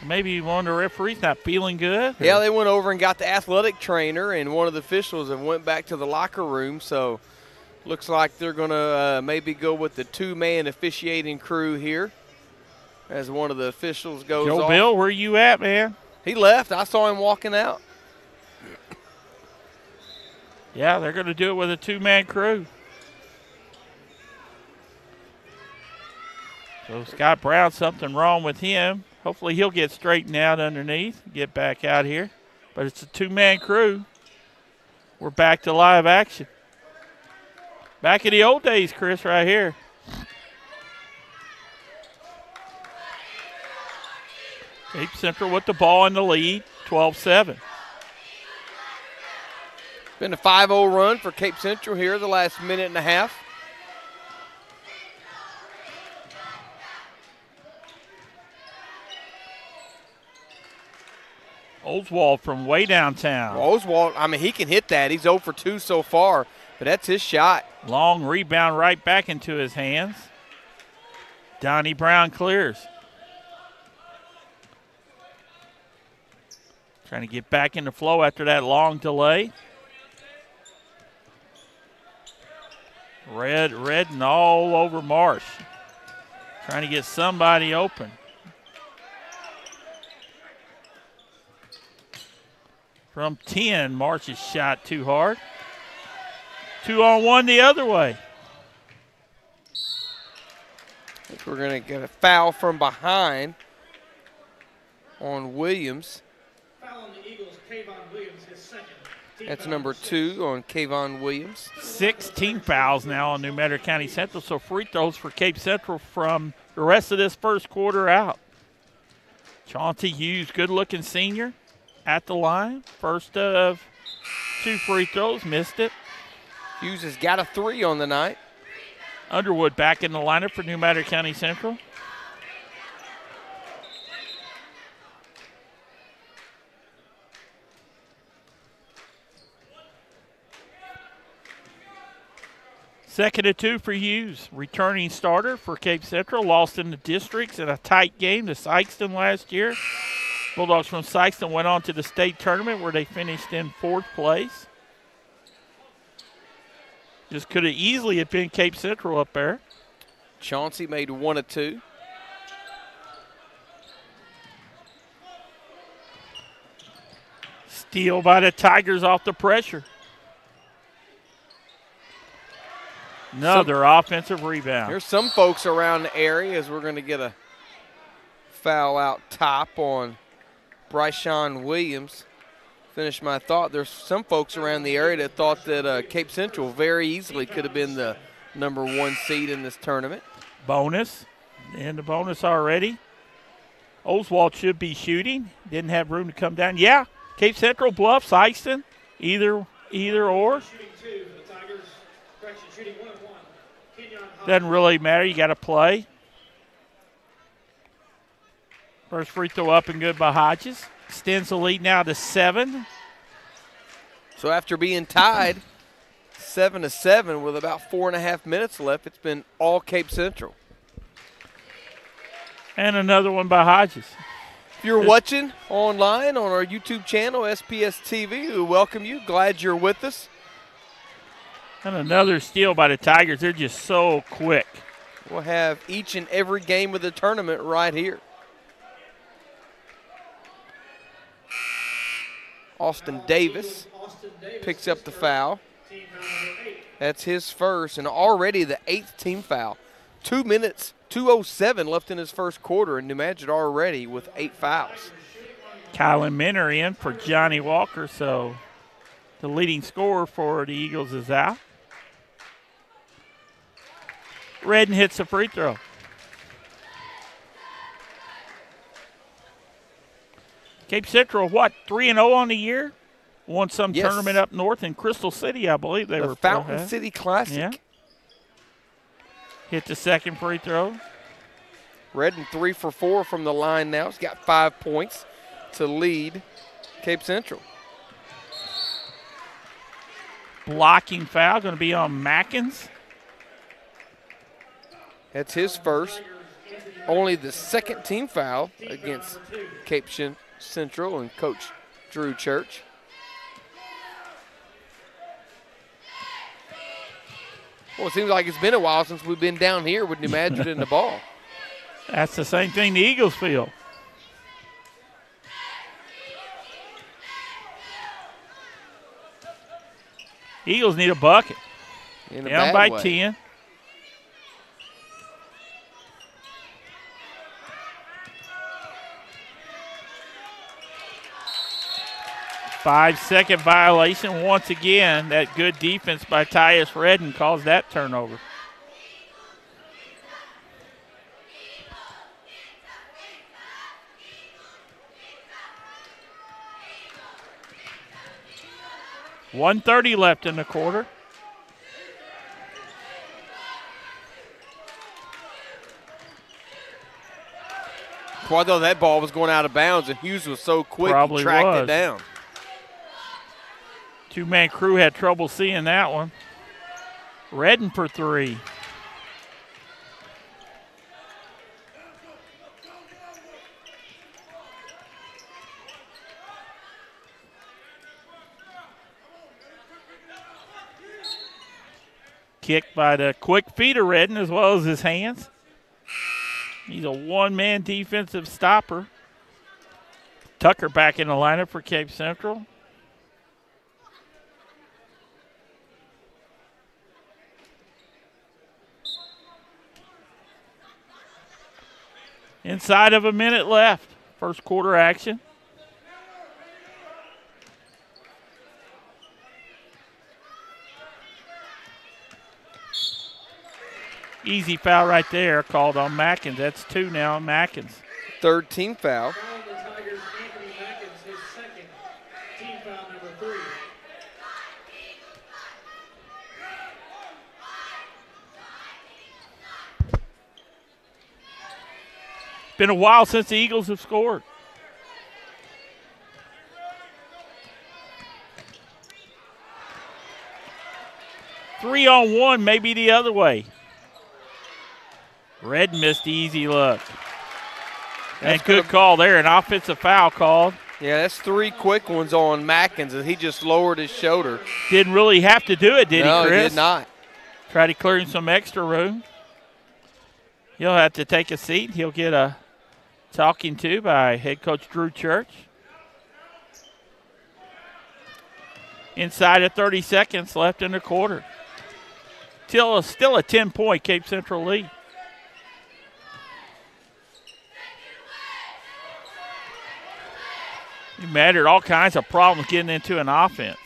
Maybe one of the referees not feeling good. Yeah, they went over and got the athletic trainer and one of the officials and went back to the locker room. So looks like they're going to maybe go with the 2-man officiating crew here as one of the officials goes off. Joe Bill, where you at, man? He left. I saw him walking out. Yeah, they're going to do it with a 2-man crew. So Scott Brown, something wrong with him. Hopefully he'll get straightened out underneath, get back out here. But it's a 2-man crew. We're back to live action. Back in the old days, Chris, right here. Cape Central with the ball in the lead, 12-7. Been a 5-0 run for Cape Central here the last minute and a half. Oswald from way downtown. Well, Oswald, I mean, he can hit that. He's 0 for 2 so far, but that's his shot. Long rebound right back into his hands. Donnie Brown clears. Trying to get back in the flow after that long delay. Red and all over Marsh. Trying to get somebody open. From 10, Marsh's shot too hard. 2-on-1 the other way. We're going to get a foul from behind on Williams. Foul on the Eagles, Kayvon Williams, his second. That's number 2 on Kayvon Williams. 16 fouls now on New Madrid County Central, so free throws for Cape Central from the rest of this first quarter out. Chauncey Hughes, good-looking senior, at the line. First of 2 free throws, missed it. Hughes has got a 3 on the night. Underwood back in the lineup for New Madrid County Central. Second of 2 for Hughes. Returning starter for Cape Central. Lost in the districts in a tight game to Sykeston last year. Bulldogs from Sykeston went on to the state tournament where they finished in 4th place. Just could have easily have been Cape Central up there. Chauncey made 1 of 2. Steal by the Tigers off the pressure. Another offensive rebound. There's some folks around the area as we're going to get a foul out top on Bryshon Williams. Finish my thought. There's some folks around the area that thought that Cape Central very easily could have been the number 1 seed in this tournament. Bonus. And the bonus already. Oswald should be shooting. Didn't have room to come down. Yeah, Cape Central, Bluff, Sykeston, either or. Shooting 2 for the Tigers. Correction, shooting 1 of 1. Kenyon Hodge. Doesn't really matter. You got to play. First free throw up and good by Hodges. Extends the lead now to 7. So after being tied 7-7 with about 4.5 minutes left, it's been all Cape Central. And another one by Hodges. If you're watching online on our YouTube channel, SPS TV, we welcome you. Glad you're with us. And another steal by the Tigers. They're just so quick. We'll have each and every game of the tournament right here. Austin Davis picks up the foul. That's his first, and already the 8th team foul. 2 minutes, 2:07 left in his first quarter, and New Madrid already with 8 fouls. Kylan Minner in for Johnny Walker, so the leading scorer for the Eagles is out. Redden hits a free throw. Cape Central, what, 3-0 on the year? Won some tournament up north in Crystal City, I believe they were. The Fountain City Classic. Yeah. Hit the second free throw. Redden 3 for 4 from the line now. He's got 5 points to lead Cape Central. Blocking foul going to be on Mackins. That's his first. Only the 2nd team foul against Cape Central and Coach Drew Church. Well, it seems like it's been a while since we've been down here with New Madrid in the ball. That's the same thing the Eagles feel. Eagles need a bucket. Down by 10. Five-second violation. Once again, that good defense by Tyus Redden caused that turnover. $1:30 left in the quarter. Well, I thought that ball was going out of bounds, and Hughes was so quick he tracked it down. Two-man crew had trouble seeing that one. Redden for 3. Kicked by the quick feet of Redden as well as his hands. He's a one-man defensive stopper. Tucker back in the lineup for Cape Central. Inside of a minute left. First quarter action. Easy foul right there called on Mackins. That's 2 now on Mackins. Third team foul. Foul on the Tigers, Anthony Mackins, his second. Team foul number 3. Been a while since the Eagles have scored. Three on one, maybe the other way. Red missed the easy look. And good call there, an offensive foul called. Yeah, that's 3 quick ones on Mackins, and he just lowered his shoulder. Didn't really have to do it, did he, No, Chris? he did not. Try to clear him some extra room. He'll have to take a seat. He'll get a talking to by head coach Drew Church. Inside of 30 seconds left in the quarter. Still a 10-point Cape Central lead. Mad at all kinds of problems getting into an offense.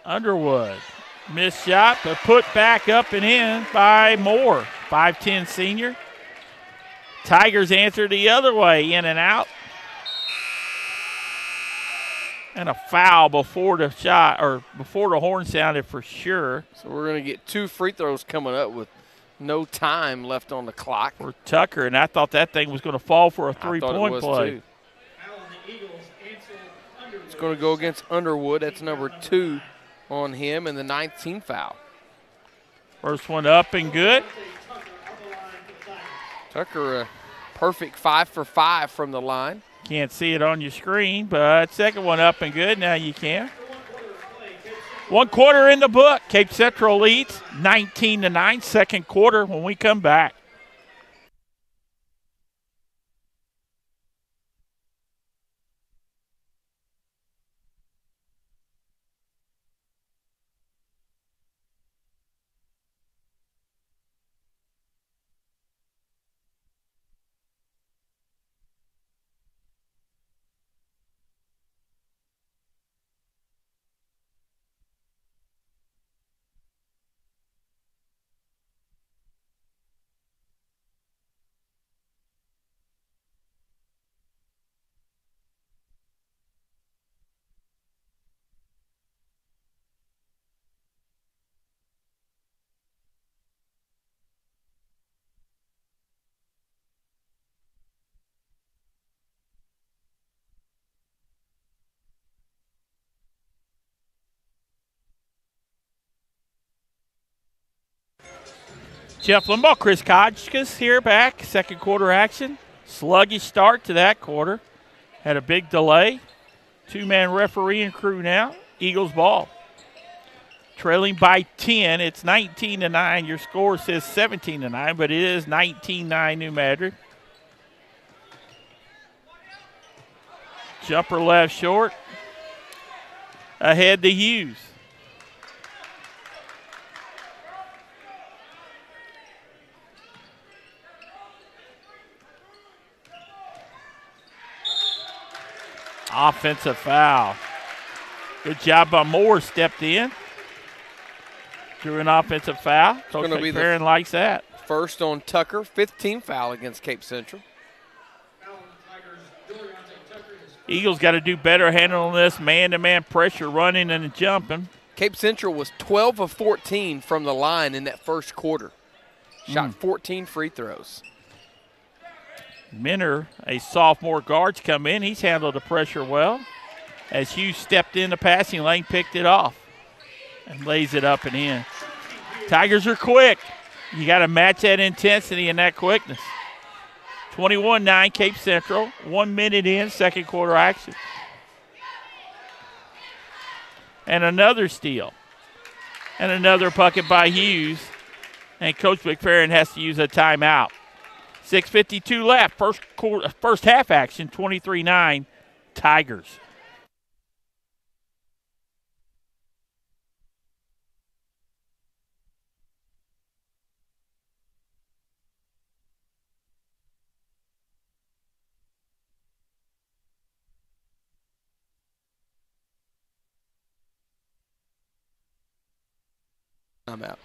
Underwood. Missed shot, but put back up and in by Moore. 5'10 senior. Tigers answer the other way, in and out. And a foul before the shot, or before the horn sounded for sure. So we're going to get 2 free throws coming up with no time left on the clock. For Tucker, and I thought that thing was going to fall for a three-point play. Too. It's going to go against Underwood. That's number 2 on him, and the 19th foul. First one up and good. Tucker, a perfect 5 for 5 from the line. Can't see it on your screen, but second one up and good. Now you can. 1 quarter in the book. Cape Central leads 19-9. Second quarter when we come back. Jeff Limbaugh, Chris Kotchkus here back. Second quarter action. Sluggish start to that quarter. Had a big delay. 2-man referee and crew now. Eagles ball. Trailing by 10. It's 19-9. Your score says 17-9, but it is 19-9 New Madrid. Jumper left short. Ahead to Hughes. Offensive foul. Good job by Moore, stepped in. Drew an offensive foul. Coach McFerrin likes that. First on Tucker, 15th foul against Cape Central. Eagles got to do better handling this man-to-man pressure, running and jumping. Cape Central was 12 of 14 from the line in that first quarter. Shot 14 free throws. Minner, a sophomore guard's come in. He's handled the pressure well. As Hughes stepped in the passing lane, picked it off and lays it up and in. Tigers are quick. You got to match that intensity and that quickness. 21-9 Cape Central. 1 minute in, second quarter action. And another steal. And another bucket by Hughes. And Coach McFerrin has to use a timeout. 6:52 left. First half action, 23-9 Tigers. Timeout.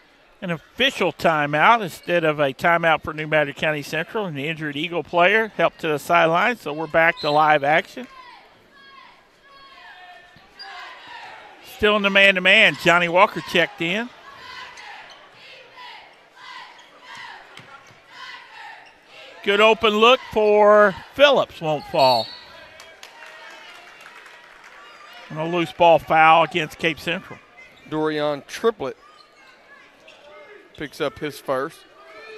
An official timeout instead of a timeout for New Madrid County Central. An injured Eagle player helped to the sideline, so we're back to live action. Still in the man-to-man. Johnny Walker checked in. Good open look for Phillips. Won't fall. And a loose ball foul against Cape Central. Dorian Triplett picks up his first.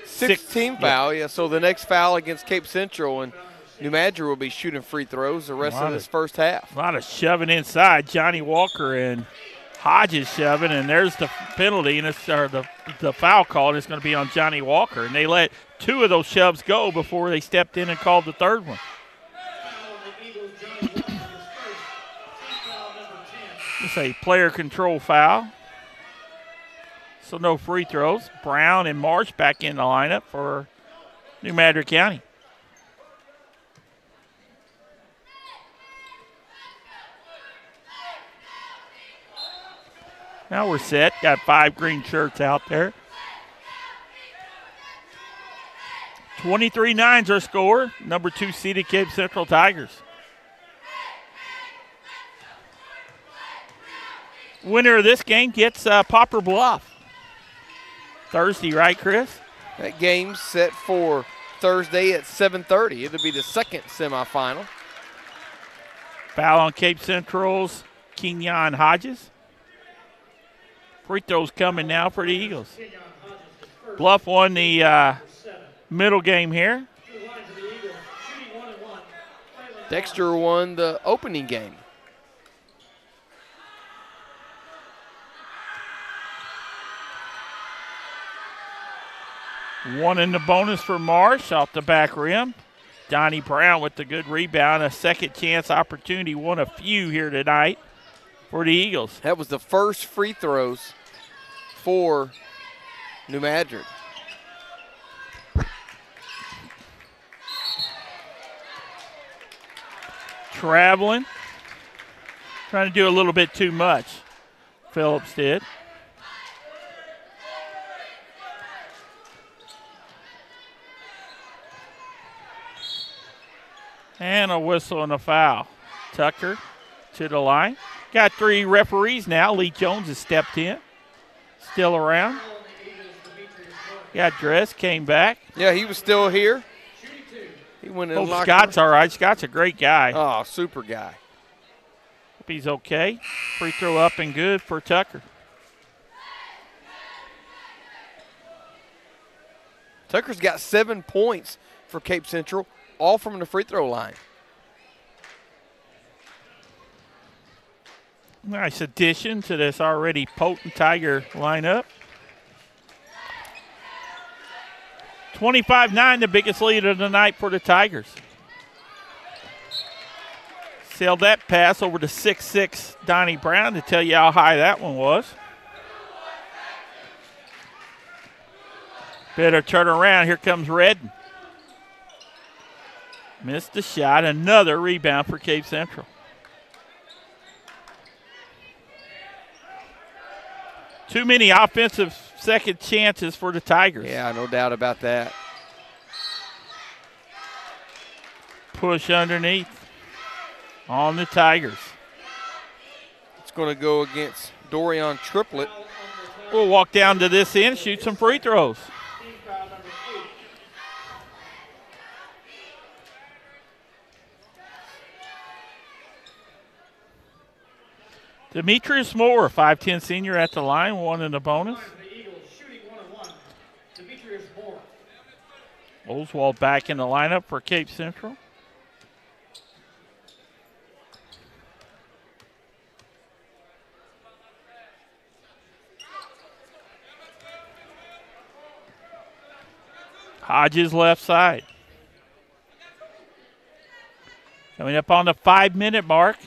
16 foul, yeah. So the next foul against Cape Central, and New Madrid will be shooting free throws the rest of this first half. A lot of shoving inside. Johnny Walker and Hodges shoving, and there's the penalty, and it's the foul call, and it's going to be on Johnny Walker. And they let 2 of those shoves go before they stepped in and called the third one. It's a player control foul. So no free throws. Brown and Marsh back in the lineup for New Madrid County. Now we're set. Got 5 green shirts out there. 23-9's our score. Number 2 seeded Cape Central Tigers. Winner of this game gets Poplar Bluff. Thursday, right, Chris? That game's set for Thursday at 7:30. It'll be the second semifinal. Foul on Cape Central's Kenyon Hodges. Free throws coming now for the Eagles. Bluff won the middle game here. Dexter won the opening game. One in the bonus for Marsh off the back rim. Donnie Brown with the good rebound. A second chance opportunity. Won a few here tonight for the Eagles. That was the first free throws for New Madrid. Traveling. Trying to do a little bit too much. Phillips did. And a whistle and a foul. Tucker to the line. Got 3 referees now. Lee Jones has stepped in. Still around. Got dressed, came back. Yeah, he was still here. He went in. Hope Scott's all right. Scott's a great guy. Oh, super guy. Hope he's okay. Free throw up and good for Tucker. Tucker's got 7 points for Cape Central, all from the free throw line. Nice addition to this already potent Tiger lineup. 25-9, the biggest lead of the night for the Tigers. Sailed that pass over to 6'6" Donnie Brown to tell you how high that one was. Better turn around. Here comes Redden. Missed the shot. Another rebound for Cape Central. Too many offensive second chances for the Tigers. Yeah, no doubt about that. Push underneath on the Tigers. It's going to go against Dorian Triplett. We'll walk down to this end, shoot some free throws. Demetrius Moore, 5'10" senior at the line, 1 in the bonus. Oswald back in the lineup for Cape Central. Hodges left side. Coming up on the 5-minute mark.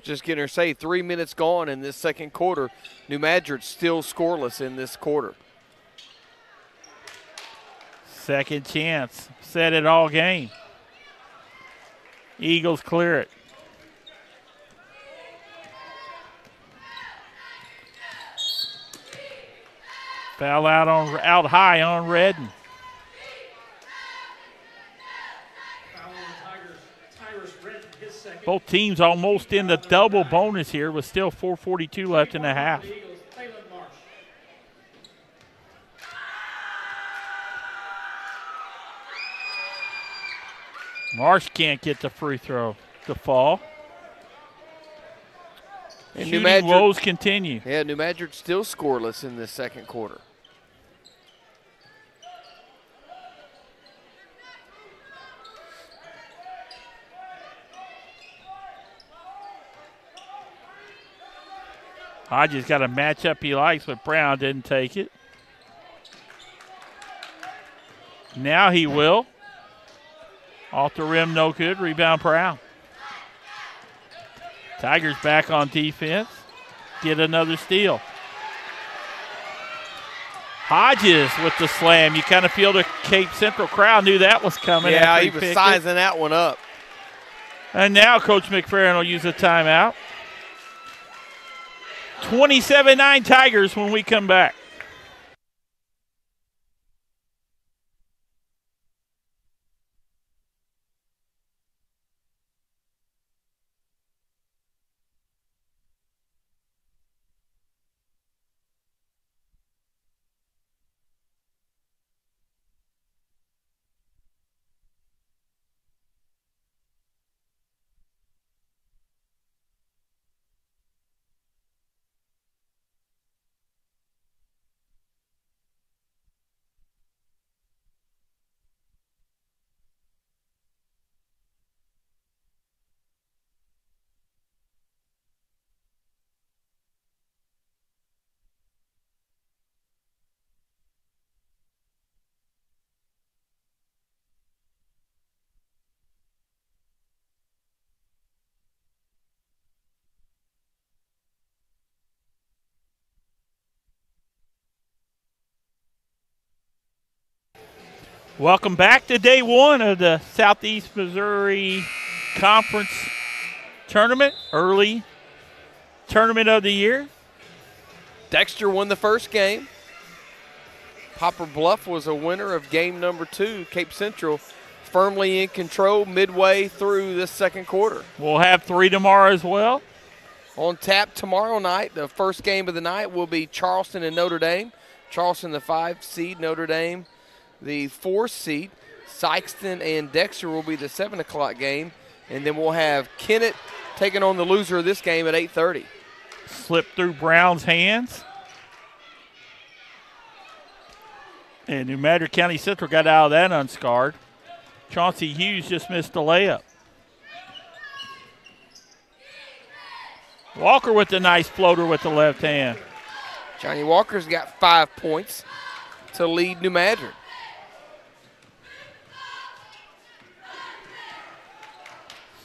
Just getting her say 3 minutes gone in this second quarter. New Madrid still scoreless in this quarter. Second chance. Set it all game. Eagles clear it. Foul out high on Redden. Both teams almost in the double bonus here with still 4:42 left in the half. Marsh can't get the free throw to fall. And shooting woes continue. Yeah, New Madrid still scoreless in the second quarter. Hodges got a matchup he likes, but Brown didn't take it. Now he will. Off the rim, no good. Rebound, Brown. Tigers back on defense. Get another steal. Hodges with the slam. You kind of feel the Cape Central crowd knew that was coming. Yeah, he was sizing that one up. And now Coach McFerrin will use a timeout. 27-9 Tigers when we come back. Welcome back to day one of the Southeast Missouri Conference Tournament, early tournament of the year. Dexter won the first game. Poplar Bluff was a winner of game number 2. Cape Central firmly in control midway through this second quarter. We'll have 3 tomorrow as well. On tap tomorrow night, the first game of the night will be Charleston and Notre Dame. Charleston, the 5 seed, Notre Dame, the 4 seed. Sykeston and Dexter will be the 7 o'clock game. And then we'll have Kennett taking on the loser of this game at 8:30. Slipped through Brown's hands. And New Madrid County Central got out of that unscarred. Chauncey Hughes just missed the layup. Walker with the nice floater with the left hand. Johnny Walker's got 5 points to lead New Madrid.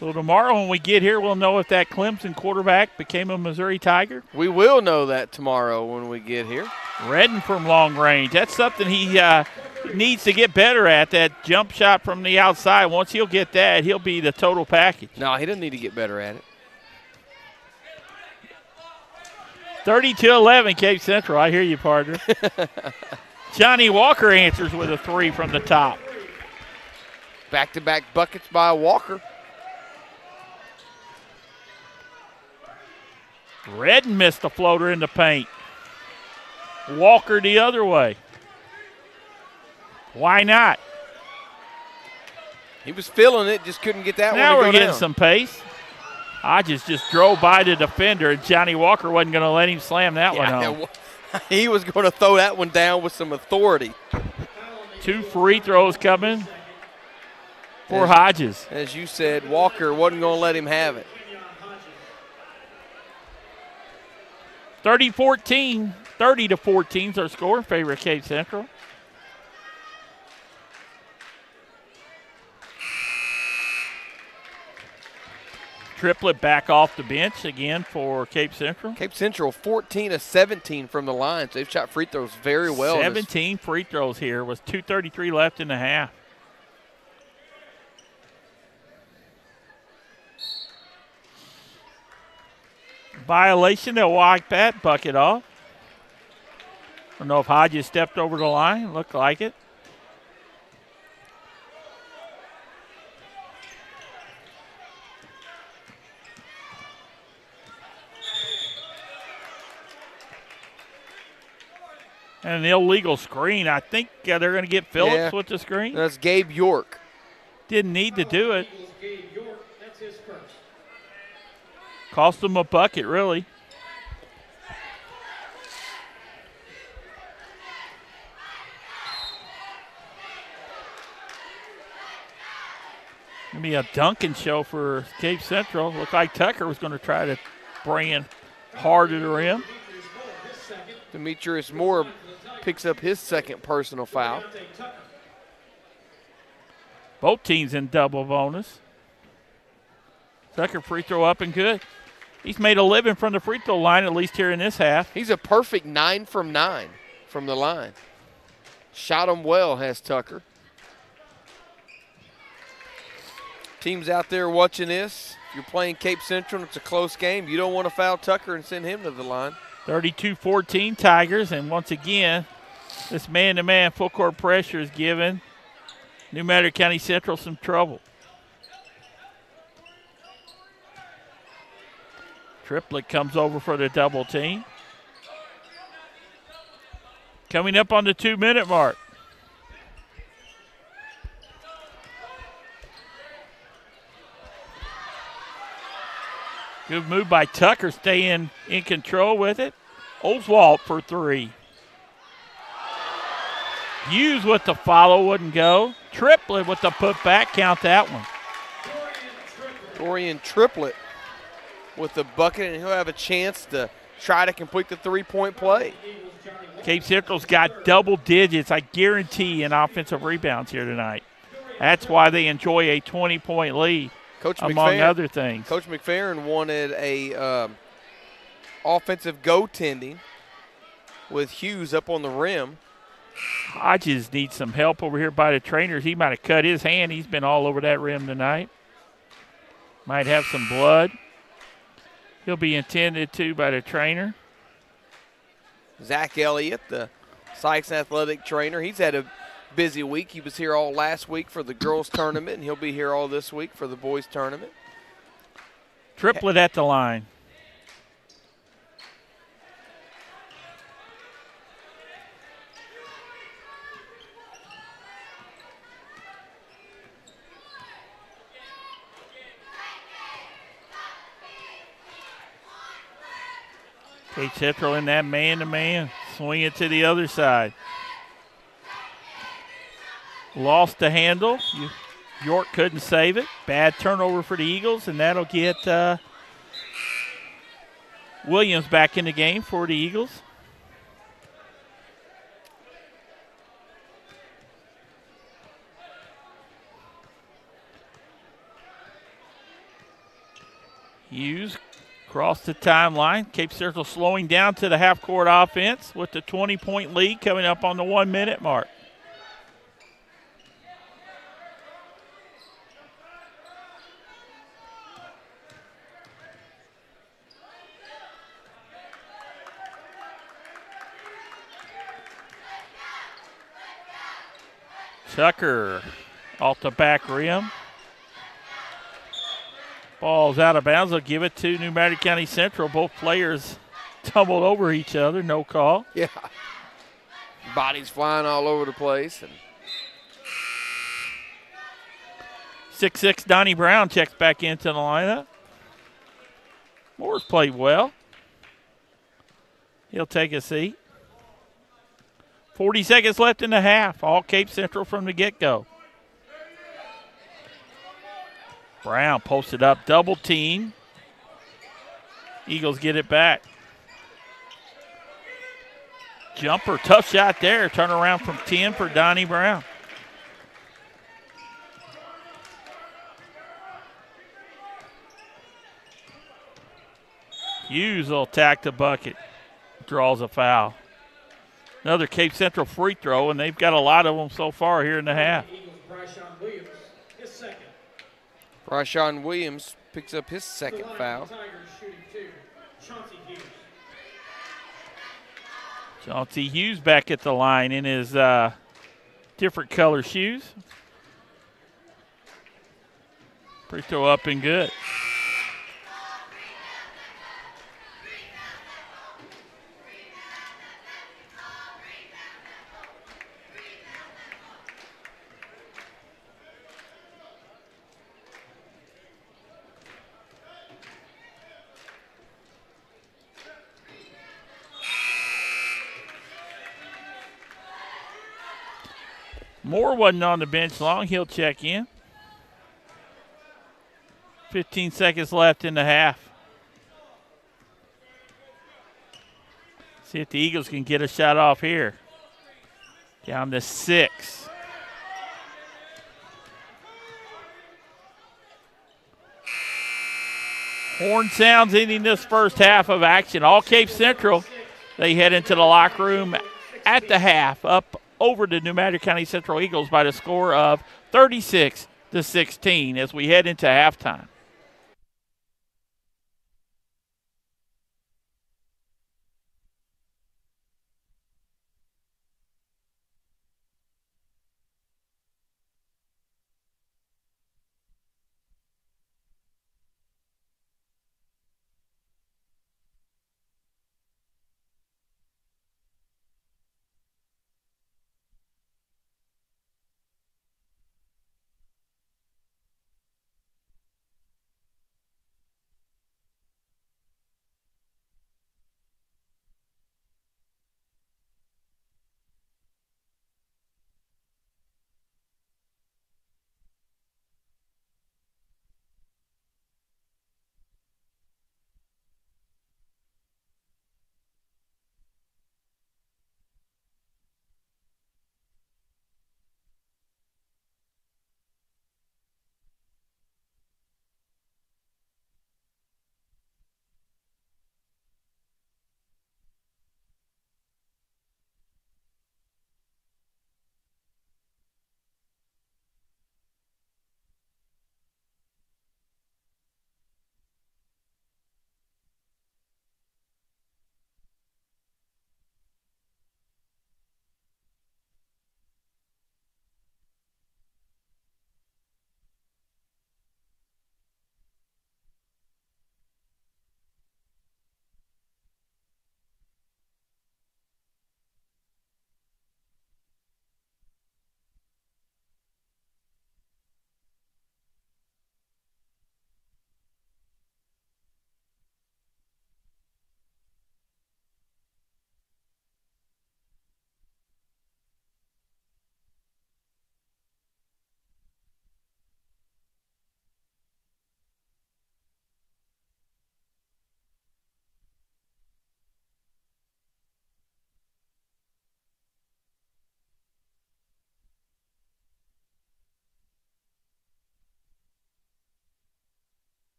So tomorrow when we get here, we'll know if that Clemson quarterback became a Missouri Tiger. We will know that tomorrow when we get here. Redden from long range. That's something he needs to get better at, that jump shot from the outside. Once he'll get that, he'll be the total package. No, he doesn't need to get better at it. 30-11 Cape Central. I hear you, partner. Johnny Walker answers with a 3 from the top. Back-to-back buckets by Walker. Redden missed the floater in the paint. Walker the other way. Why not? He was feeling it, just couldn't get that one to Now go we're getting down. some pace. Hodges just drove by the defender, and Johnny Walker wasn't going to let him slam that one home. He was going to throw that one down with some authority. 2 free throws coming for Hodges. As you said, Walker wasn't going to let him have it. 30-14 is our score in favor of Cape Central. Triplet back off the bench again for Cape Central. Cape Central 14 of 17 from the line. So they've shot free throws very well. 17 free throws here with 2:33 left in the half. Violation, they'll walk that bucket off. don't know if Hodges stepped over the line. Looked like it. And an illegal screen. I think they're going to get Phillips with the screen. That's Gabe York. Didn't need to do it. Gabe York, that's his first. Cost them a bucket, really. Gonna be a dunking show for Cape Central. Looked like Tucker was going to try to bring in hard to the rim. Demetrius Moore picks up his second personal foul. Both teams in double bonus. Tucker free throw up and good. He's made a living from the free throw line, at least here in this half. He's a perfect 9 from 9 from the line. Shot him well, has Tucker. Teams out there watching this, if you're playing Cape Central and it's a close game, you don't want to foul Tucker and send him to the line. 32-14 Tigers, and once again, this man-to-man full court pressure is giving New Madrid County Central some trouble. Triplett comes over for the double team. Coming up on the 2-minute mark. Good move by Tucker, staying in control with it. Oswald for three. Hughes with the follow, wouldn't go. Triplett with the putback, count that one. Dorian Triplett with the bucket, and he'll have a chance to try to complete the three-point play. Cape Central's got double digits, I guarantee, in offensive rebounds here tonight. That's why they enjoy a 20-point lead. Coach among McFerrin, other things. Coach McFerrin wanted a offensive goaltending with Hughes up on the rim. Hodges needs some help over here by the trainers. He might have cut his hand. He's been all over that rim tonight. Might have some blood. He'll be attended to by the trainer. Zach Elliott, the Sykes athletic trainer, he's had a busy week. He was here all last week for the girls tournament, and he'll be here all this week for the boys tournament. Triplett at the line. Cape Central in that man-to-man. Swing it to the other side. Lost the handle. York couldn't save it. Bad turnover for the Eagles, and that'll get Williams back in the game for the Eagles. Hughes across the timeline. Cape Central slowing down to the half-court offense with the 20-point lead coming up on the 1-minute mark. Tucker off the back rim. Ball's out of bounds. They'll give it to New Madrid County Central. Both players tumbled over each other. No call. Yeah. Bodies flying all over the place. 6'6" Donnie Brown checks back into the lineup. Moore's played well. He'll take a seat. 40 seconds left in the half. All Cape Central from the get-go. Brown posted up, double team. Eagles get it back. Jumper, tough shot there. Turn around from 10 for Donnie Brown. Hughes will attack the bucket. Draws a foul. Another Cape Central free throw, and they've got a lot of them so far here in the half. Bryshawn Williams picks up his second foul. Chauncey Hughes back at the line in his different color shoes. Free throw up and good. Moore wasn't on the bench long. He'll check in. 15 seconds left in the half. See if the Eagles can get a shot off here. Down to 6. Horn sounds ending this first half of action. All Cape Central, they head into the locker room at the half, up over the New Madrid County Central Eagles by the score of 36-16 as we head into halftime.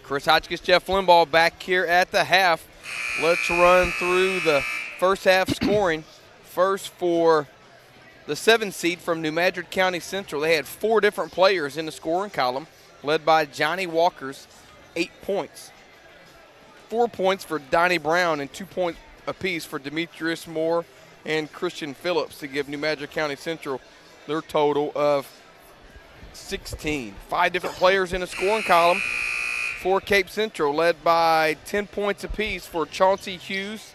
Chris Hotchkiss, Jeff Limbaugh back here at the half. Let's run through the first half scoring. First for the 7 seed from New Madrid County Central. They had 4 different players in the scoring column, led by Johnny Walker's 8 points. 4 points for Donnie Brown and 2 points apiece for Demetrius Moore and Christian Phillips to give New Madrid County Central their total of 16. 5 different players in the scoring column for Cape Central, led by 10 points apiece for Chauncey Hughes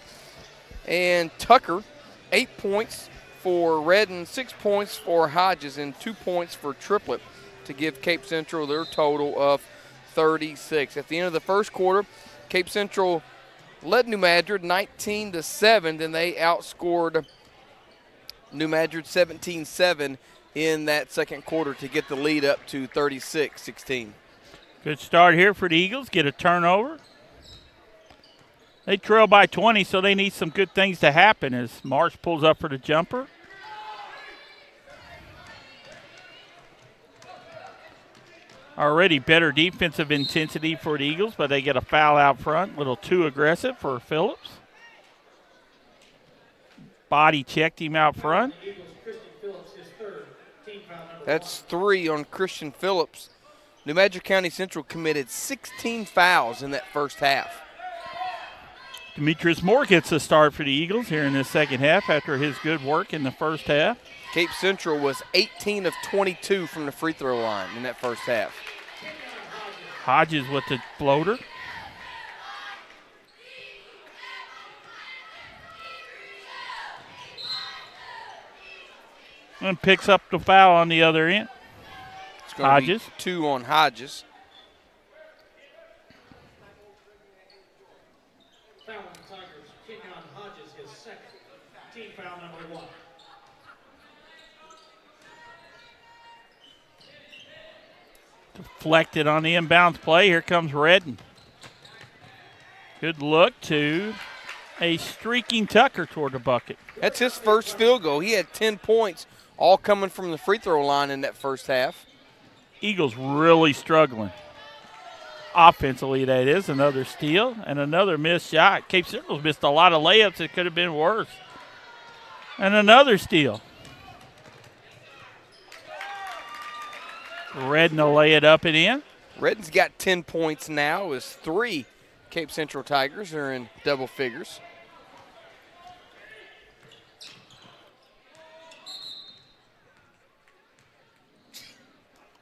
and Tucker, 8 points for Redden, 6 points for Hodges, and 2 points for Triplett to give Cape Central their total of 36. At the end of the first quarter, Cape Central led New Madrid 19-7, and they outscored New Madrid 17-7 in that second quarter to get the lead up to 36-16. Good start here for the Eagles. Get a turnover. They trail by 20, so they need some good things to happen as Marsh pulls up for the jumper. Already better defensive intensity for the Eagles, but they get a foul out front. A little too aggressive for Phillips. Body checked him out front. That's 3 on Christian Phillips. New Madrid County Central committed 16 fouls in that first half. Demetrius Moore gets a start for the Eagles here in the second half after his good work in the first half. Cape Central was 18 of 22 from the free throw line in that first half. Hodges with the floater. And picks up the foul on the other end. It's going to be 2 on Hodges. Foul on the Tigers. Kicking on Hodges, his second. Team foul number 1. Deflected on the inbounds play. Here comes Redden. Good look to a streaking Tucker toward the bucket. That's his first field goal. He had 10 points, all coming from the free throw line in that first half. Eagles really struggling. Offensively, that is. Another steal and another missed shot. Cape Central's missed a lot of layups. It could have been worse. And another steal. Redden will lay it up and in. Redden's got 10 points now as 3 Cape Central Tigers are in double figures.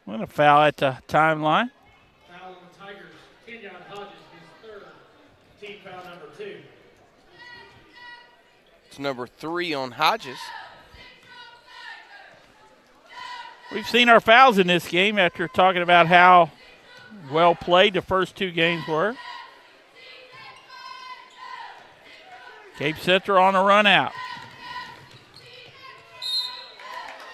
What a foul at the timeline. Foul on the Tigers. Kenyon Hodges, his third. Team foul number 2. It's number 3 on Hodges. We've seen our fouls in this game after talking about how well played the first 2 games were. Cape Central on a run out.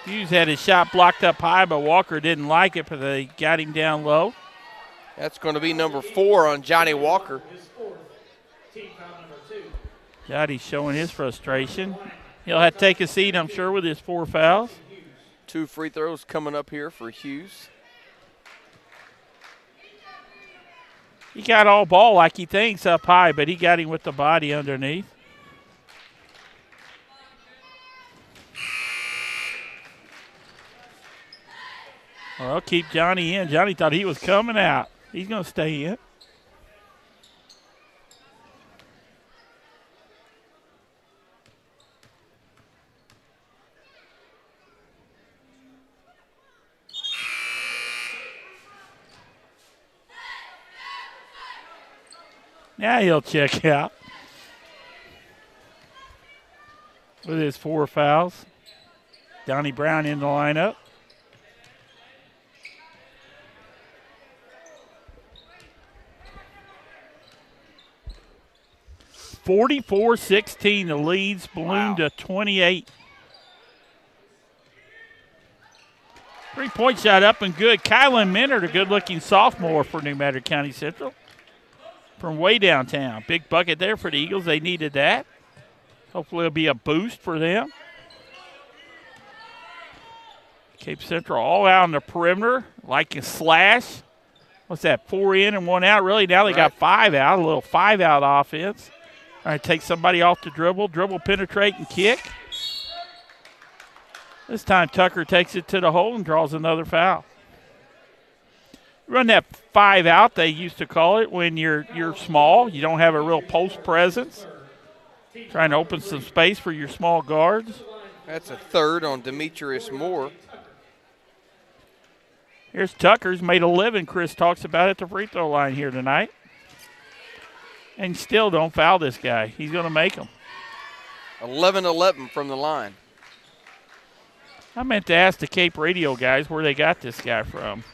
Hughes had his shot blocked up high, but Walker didn't like it, but they got him down low. That's going to be number 4 on Johnny Walker. His fourth. Team foul number 2. Johnny's showing his frustration. He'll have to take a seat, I'm sure, with his 4 fouls. 2 free throws coming up here for Hughes. He got all ball like he thinks up high, but he got him with the body underneath. Well, keep Johnny in. Johnny thought he was coming out. He's going to stay in. Now he'll check out with his 4 fouls. Donnie Brown in the lineup. (44-16), the leads ballooned to 28. 3-point shot up and good. Kylan Minard, a good-looking sophomore for New Madrid County Central. From way downtown. Big bucket there for the Eagles. They needed that. Hopefully it'll be a boost for them. Cape Central all out on the perimeter, like a slash. what's that, 4 in and 1 out. Really, now they got 5 out, a little 5-out offense. All right, take somebody off the dribble, penetrate, and kick. This time Tucker takes it to the hole and draws another foul. Run that 5 out, they used to call it, when you're small. You don't have a real post presence. Trying to open some space for your small guards. That's a third on Demetrius Moore. Here's Tucker's made 11. Chris talks about at the free throw line here tonight. And still don't foul this guy. He's going to make them. 11-11 from the line. I meant to ask the Cape Radio guys where they got this guy from.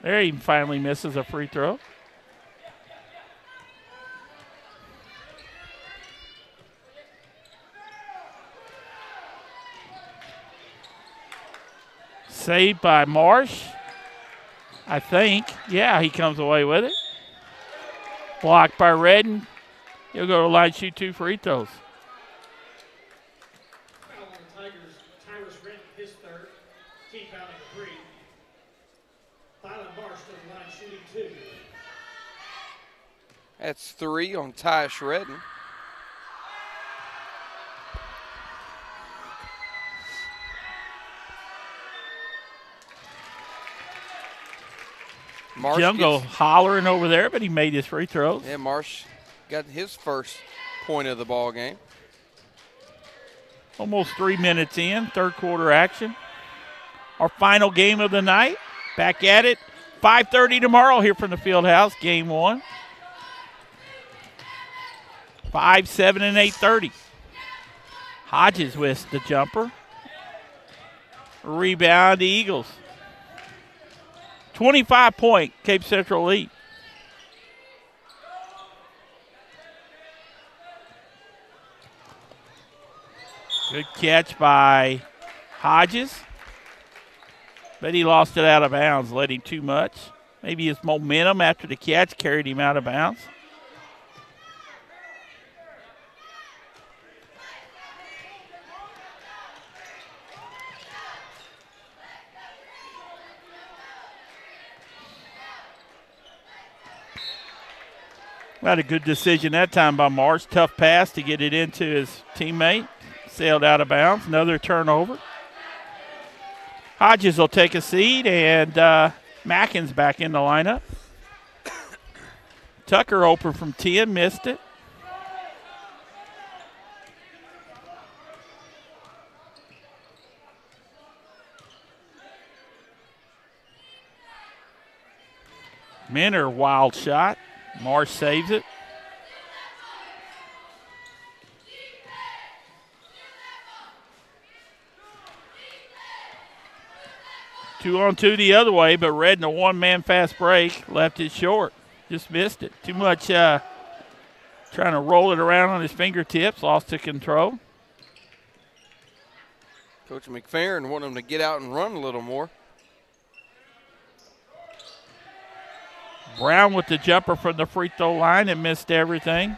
There he finally misses a free throw. Saved by Marsh, I think. Yeah, he comes away with it. Blocked by Redden. He'll go to the line, shoot 2 free throws. Foul on the Tigers, Tyrus Redden, his third. Team foul number 3. Tyler Marsh to the line, shooting 2. That's 3 on Tyus Redden. Marsh Jungle hollering over there, but he made his free throws. Yeah, Marsh got his first point of the ball game. Almost 3 minutes in, third quarter action. Our final game of the night. Back at it. 5:30 tomorrow here from the Fieldhouse, game 1. 5, 7, and 8:30. Hodges with the jumper. Rebound, the Eagles. 25-point Cape Central lead. Good catch by Hodges. But he lost it out of bounds, led him too much. Maybe his momentum after the catch carried him out of bounds. Not a good decision that time by Marsh. Tough pass to get it into his teammate. Sailed out of bounds. Another turnover. Hodges will take a seat, and Mackin's back in the lineup. Tucker open from 10, missed it. Minner, wild shot. Marsh saves it. Two on two the other way, but Redden, a one-man fast break, left it short. Just missed it. Too much trying to roll it around on his fingertips, lost to control. Coach McFerrin wanted him to get out and run a little more. Brown with the jumper from the free throw line and missed everything.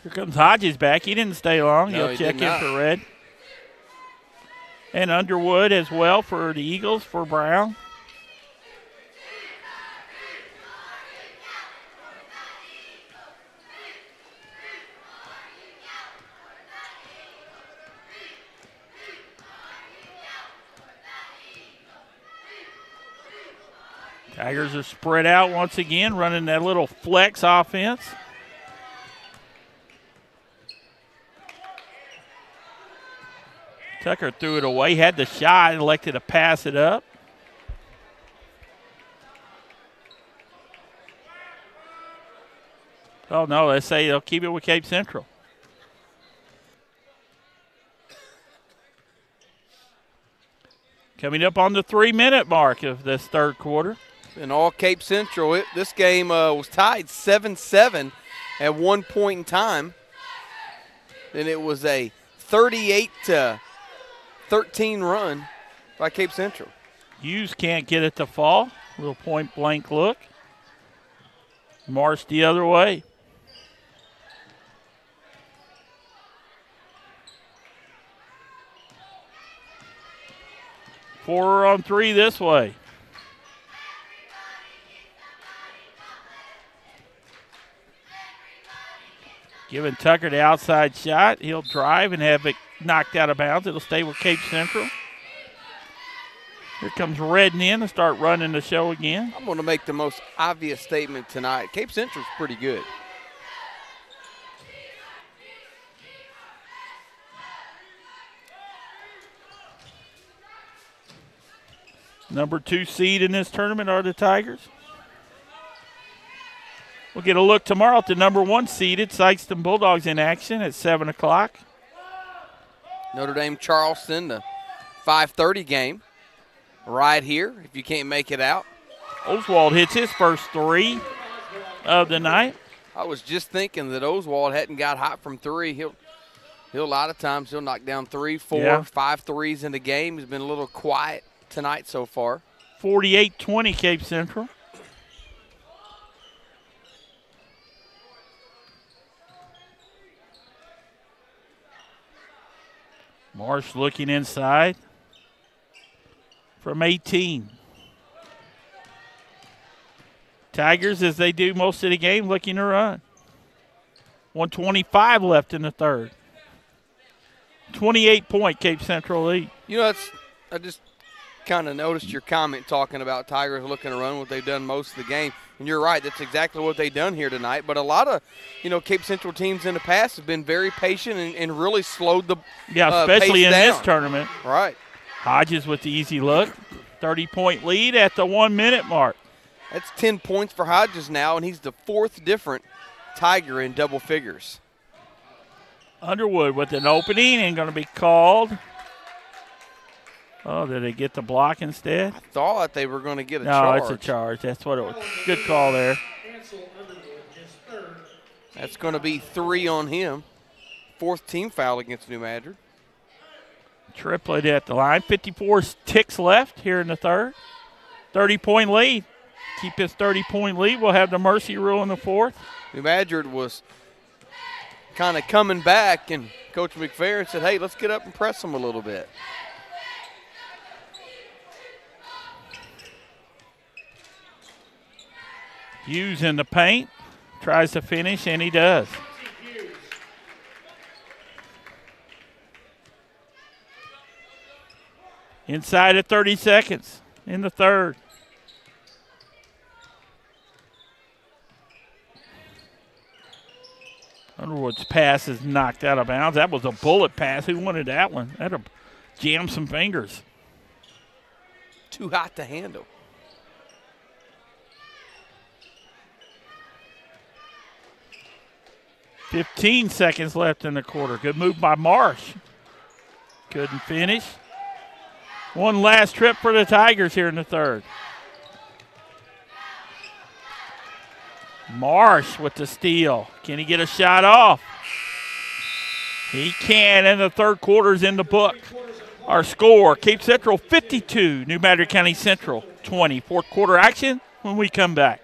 Here comes Hodges back. He didn't stay long. No, He'll check in for Red. And Underwood as well for the Eagles for Brown. Tigers are spread out once again, running that little flex offense. Tucker threw it away, had the shot, elected to pass it up. Oh, no, they say they'll keep it with Cape Central. Coming up on the 3-minute mark of this third quarter. And all Cape Central, this game was tied 7-7 at one point in time. Then it was a 38-13 run by Cape Central. Hughes can't get it to fall. Little point-blank look. Marsh the other way. 4 on 3 this way. Giving Tucker the outside shot. He'll drive and have it knocked out of bounds. It'll stay with Cape Central. Here comes Redden in to start running the show again. I'm going to make the most obvious statement tonight. Cape Central's pretty good. Number 2 seed in this tournament are the Tigers. We'll get a look tomorrow at the number 1 seeded Sykeston Bulldogs in action at 7 o'clock. Notre Dame Charleston, the 5:30 game. Right here, if you can't make it out. Oswald hits his first 3 of the night. I was just thinking that Oswald hadn't got hot from 3. He'll a lot of times he'll knock down 3, 4, 5 threes in the game. He's been a little quiet tonight so far. 48-20 Cape Central. Marsh looking inside from 18. Tigers, as they do most of the game, looking to run. 1:25 left in the third. 28-point Cape Central lead. You know, I just kind of noticed your comment talking about Tigers looking to run what they've done most of the game. And you're right, that's exactly what they've done here tonight. But a lot of, Cape Central teams in the past have been very patient and really slowed the especially pace in down. this tournament. Right. Hodges with the easy look. 30-point lead at the 1-minute mark. That's 10 points for Hodges now, and he's the 4th different Tiger in double figures. Underwood with an opening and going to be called. Oh, did they get the block instead? I thought they were going to get a charge. No, it's a charge. That's what it was. Good call there. That's going to be 3 on him. 4th team foul against New Madrid. Triplet at the line. 54 ticks left here in the third. 30-point lead. Keep his 30-point lead. We'll have the mercy rule in the 4th. New Madrid was kind of coming back, and Coach McPherson said, hey, let's get up and press them a little bit. Hughes in the paint. Tries to finish, and he does. Inside of 30 seconds in the third. Underwood's pass is knocked out of bounds. That was a bullet pass. Who wanted that one? That'll jam some fingers. Too hot to handle. .15 seconds left in the quarter. Good move by Marsh. Couldn't finish. One last trip for the Tigers here in the third. Marsh with the steal. Can he get a shot off? He can, and the third quarter's in the book. Our score, Cape Central 52, New Madrid County Central 20. Fourth quarter action when we come back.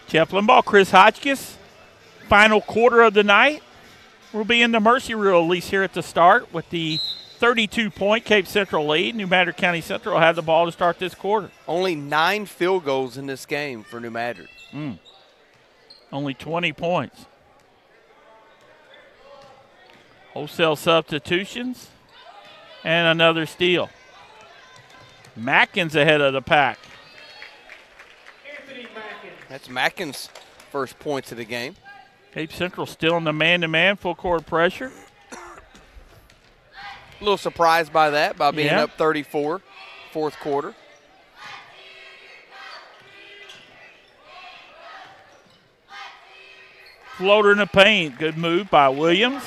Chaplain ball, Chris Hotchkiss. Final quarter of the night. We'll be in the mercy rule, at least here at the start, with the 32-point Cape Central lead. New Madrid County Central will have the ball to start this quarter. Only 9 field goals in this game for New Madrid. Only 20 points. Wholesale substitutions and another steal. Mackins ahead of the pack. Anthony Mackins. That's Mackins' first points of the game. Cape Central still in the man-to-man, full court pressure. A little surprised by that, by being Yeah. up 34, fourth quarter. Floater in the paint. Good move by Williams.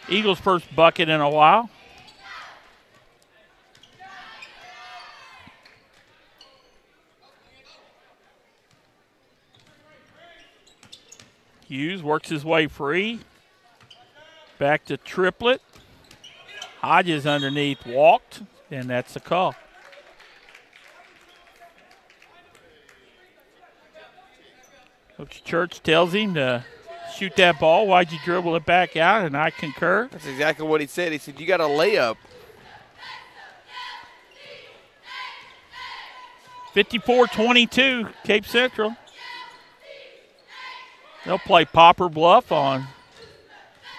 Eagles' first bucket in a while. Hughes works his way free. Back to Triplet. Hodges underneath walked, and that's a call. Coach Church tells him to shoot that ball. Why'd you dribble it back out? And I concur. That's exactly what he said. He said, you got a layup. 54-22, Cape Central. They'll play Popper Bluff on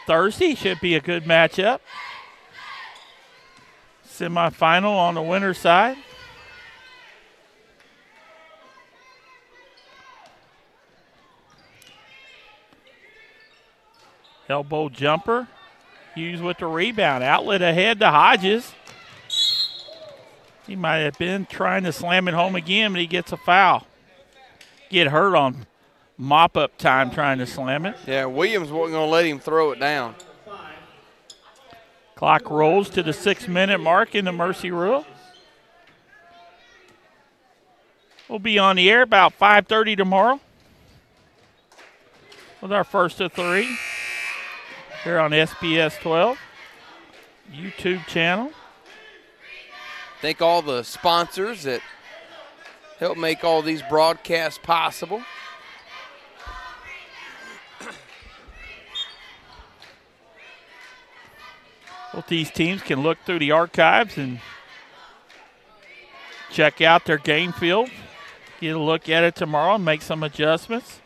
Thursday. Should be a good matchup. Semifinal on the winner's side. Elbow jumper. Hughes with the rebound. Outlet ahead to Hodges. He might have been trying to slam it home again, but he gets a foul. Get hurt on mop-up time trying to slam it. Yeah, Williams wasn't going to let him throw it down. Clock rolls to the 6-minute mark in the Mercy rule. We'll be on the air about 5:30 tomorrow with our first of three here on SBS 12 YouTube channel. Thank all the sponsors that help make all these broadcasts possible. Both these teams can look through the archives and check out their game field, get a look at it tomorrow and make some adjustments.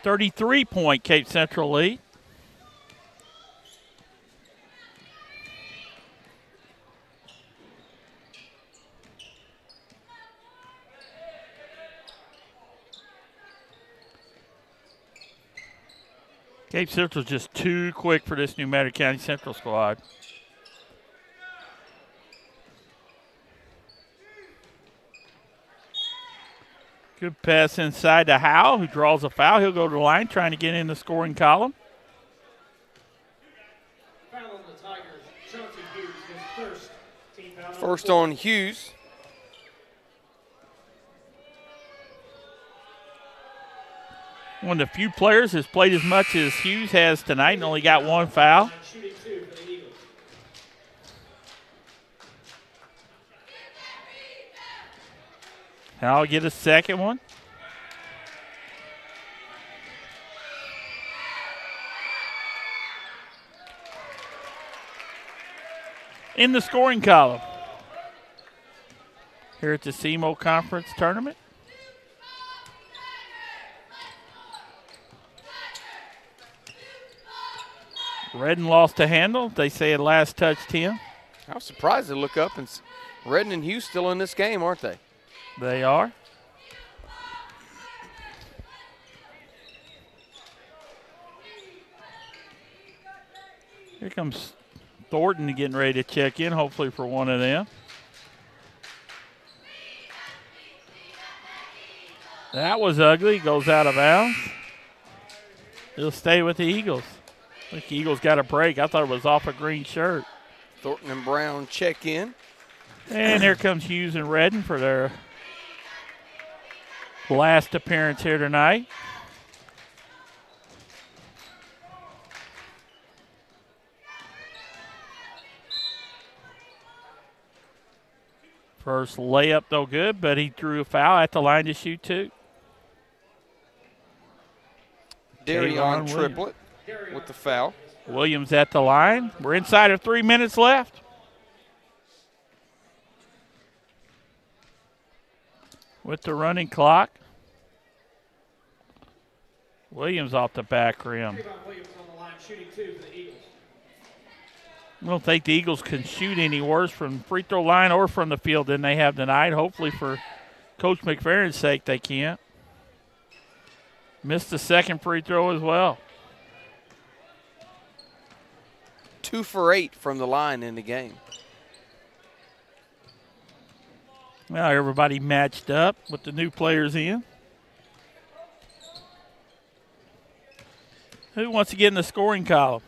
.33 Cape Central lead. Cape Central's just too quick for this New Madrid County Central squad. Good pass inside to Howe, who draws a foul. He'll go to the line trying to get in the scoring column. Foul on the Tigers. Chauncey Hughes, his first team foul. First on Hughes. One of the few players has played as much as Hughes has tonight and only got one foul. Shooting 2 for the Eagles. I'll get a second one. In the scoring column here at the SEMO Conference Tournament. Redden lost a handle. They say it last touched him. I was surprised to look up and Redden and Hughes still in this game, aren't they? They are. Here comes Thornton getting ready to check in, hopefully for one of them. That was ugly. Goes out of bounds. He'll stay with the Eagles. I think the Eagles got a break. I thought it was off a green shirt. Thornton and Brown check in. And here comes Hughes and Redden for their last appearance here tonight. First layup, no good, but he drew a foul at the line to shoot two. Darion Triplet with the foul. Williams at the line. We're inside of 3 minutes left. With the running clock. Williams off the back rim. Kayvon Williams on the line, shooting 2 for the Eagles. I don't think the Eagles can shoot any worse from the free throw line or from the field than they have tonight. Hopefully for Coach McFerrin's sake they can't. Missed the second free throw as well. 2 for 8 from the line in the game. Well, everybody matched up with the new players in. Who wants to get in the scoring column?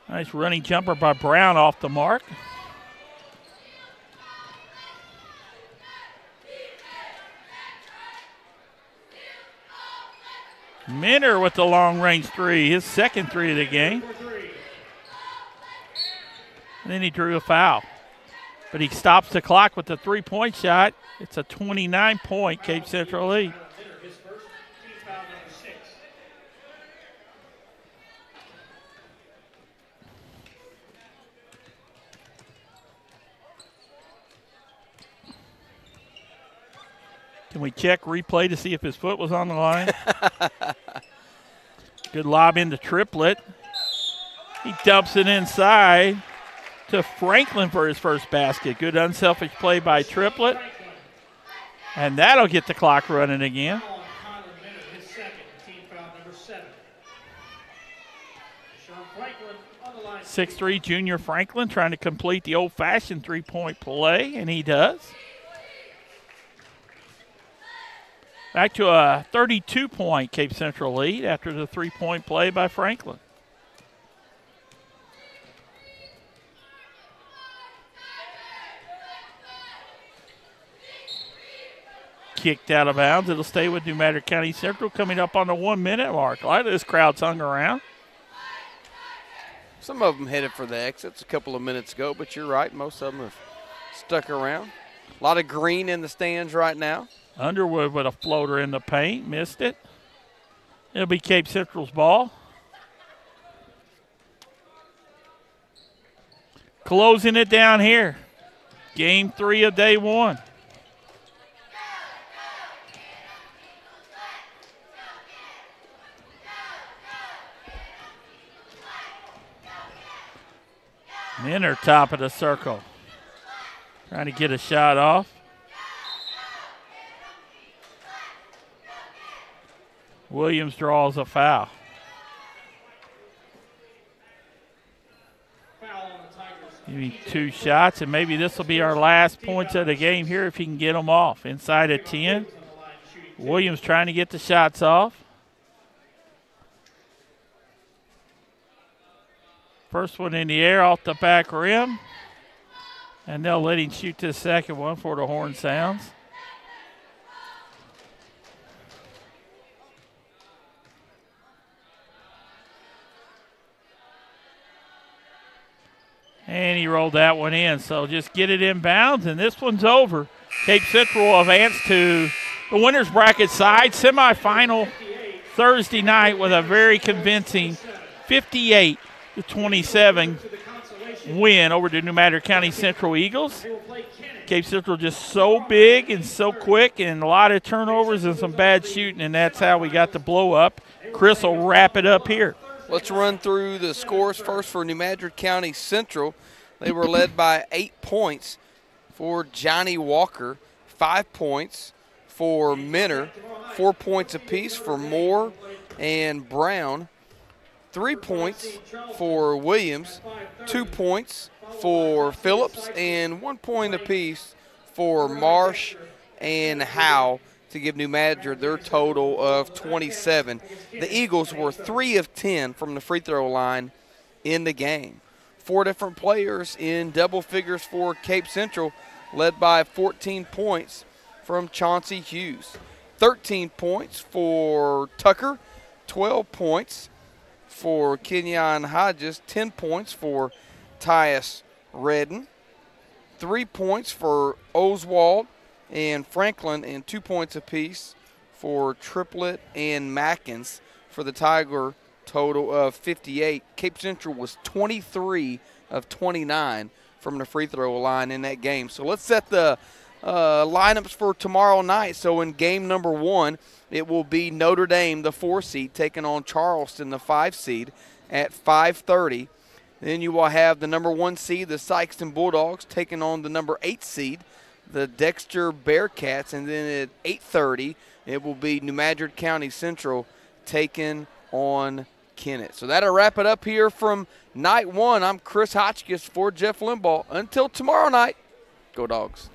Nice running jumper by Brown off the mark. Minner with the long-range 3, his second 3 of the game. And then he drew a foul. But he stops the clock with the 3-point shot. It's a 29-point Cape Central lead. His first, team foul number 6. Can we check replay to see if his foot was on the line? Good lob into Triplett. He dumps it inside to Franklin for his first basket. Good unselfish play by Triplett. And that'll get the clock running again. Foul on Connor Minner, his second, team foul number 7. Sean Franklin on the line. 6'3" junior Franklin trying to complete the old-fashioned 3-point play, and he does. Back to a 32-point Cape Central lead after the 3-point play by Franklin. Kicked out of bounds. It'll stay with New Madrid County Central coming up on the 1-minute mark. A lot of this crowd's hung around. Some of them headed for the exits a couple of minutes ago, but you're right. Most of them have stuck around. A lot of green in the stands right now. Underwood with a floater in the paint. Missed it. It'll be Cape Central's ball. Closing it down here. Game 3 of day 1. Minner top of the circle. Trying to get a shot off. Williams draws a foul. Give me 2 shots, and maybe this will be our last points of the game here if he can get them off. Inside of 10. Williams trying to get the shots off. First one in the air off the back rim. And they'll let him shoot the second one for the horn sounds. And he rolled that one in. So just get it inbounds, and this one's over. Cape Central will advance to the winner's bracket side semifinal Thursday night with a very convincing 58-27 win over the New Madrid County Central Eagles. Cape Central just so big and so quick, and a lot of turnovers and some bad shooting, and that's how we got the blow up. Chris will wrap it up here. Let's run through the scores first for New Madrid County Central. They were led by 8 points for Johnny Walker, 5 points for Minner, 4 points apiece for Moore and Brown, 3 points for Williams, 2 points for Phillips, and 1 point apiece for Marsh and Howe to give New Madrid their total of 27. The Eagles were 3 of 10 from the free throw line in the game. 4 different players in double figures for Cape Central, led by 14 points from Chauncey Hughes. 13 points for Tucker, 12 points for Kenyon Hodges, 10 points for Tyus Redden, 3 points for Oswald and Franklin, and 2 points apiece for Triplett and Mackins for the Tiger total of 58. Cape Central was 23 of 29 from the free throw line in that game. So let's set the lineups for tomorrow night. So in game number 1, it will be Notre Dame, the 4 seed, taking on Charleston, the 5 seed, at 5:30. Then you will have the number 1 seed, the Sykeston Bulldogs, taking on the number 8 seed, the Dexter Bearcats. And then at 8:30, it will be New Madrid County Central taking on Kennett. So that'll wrap it up here from night 1. I'm Chris Hotchkiss for Jeff Limbaugh. Until tomorrow night, go Dogs.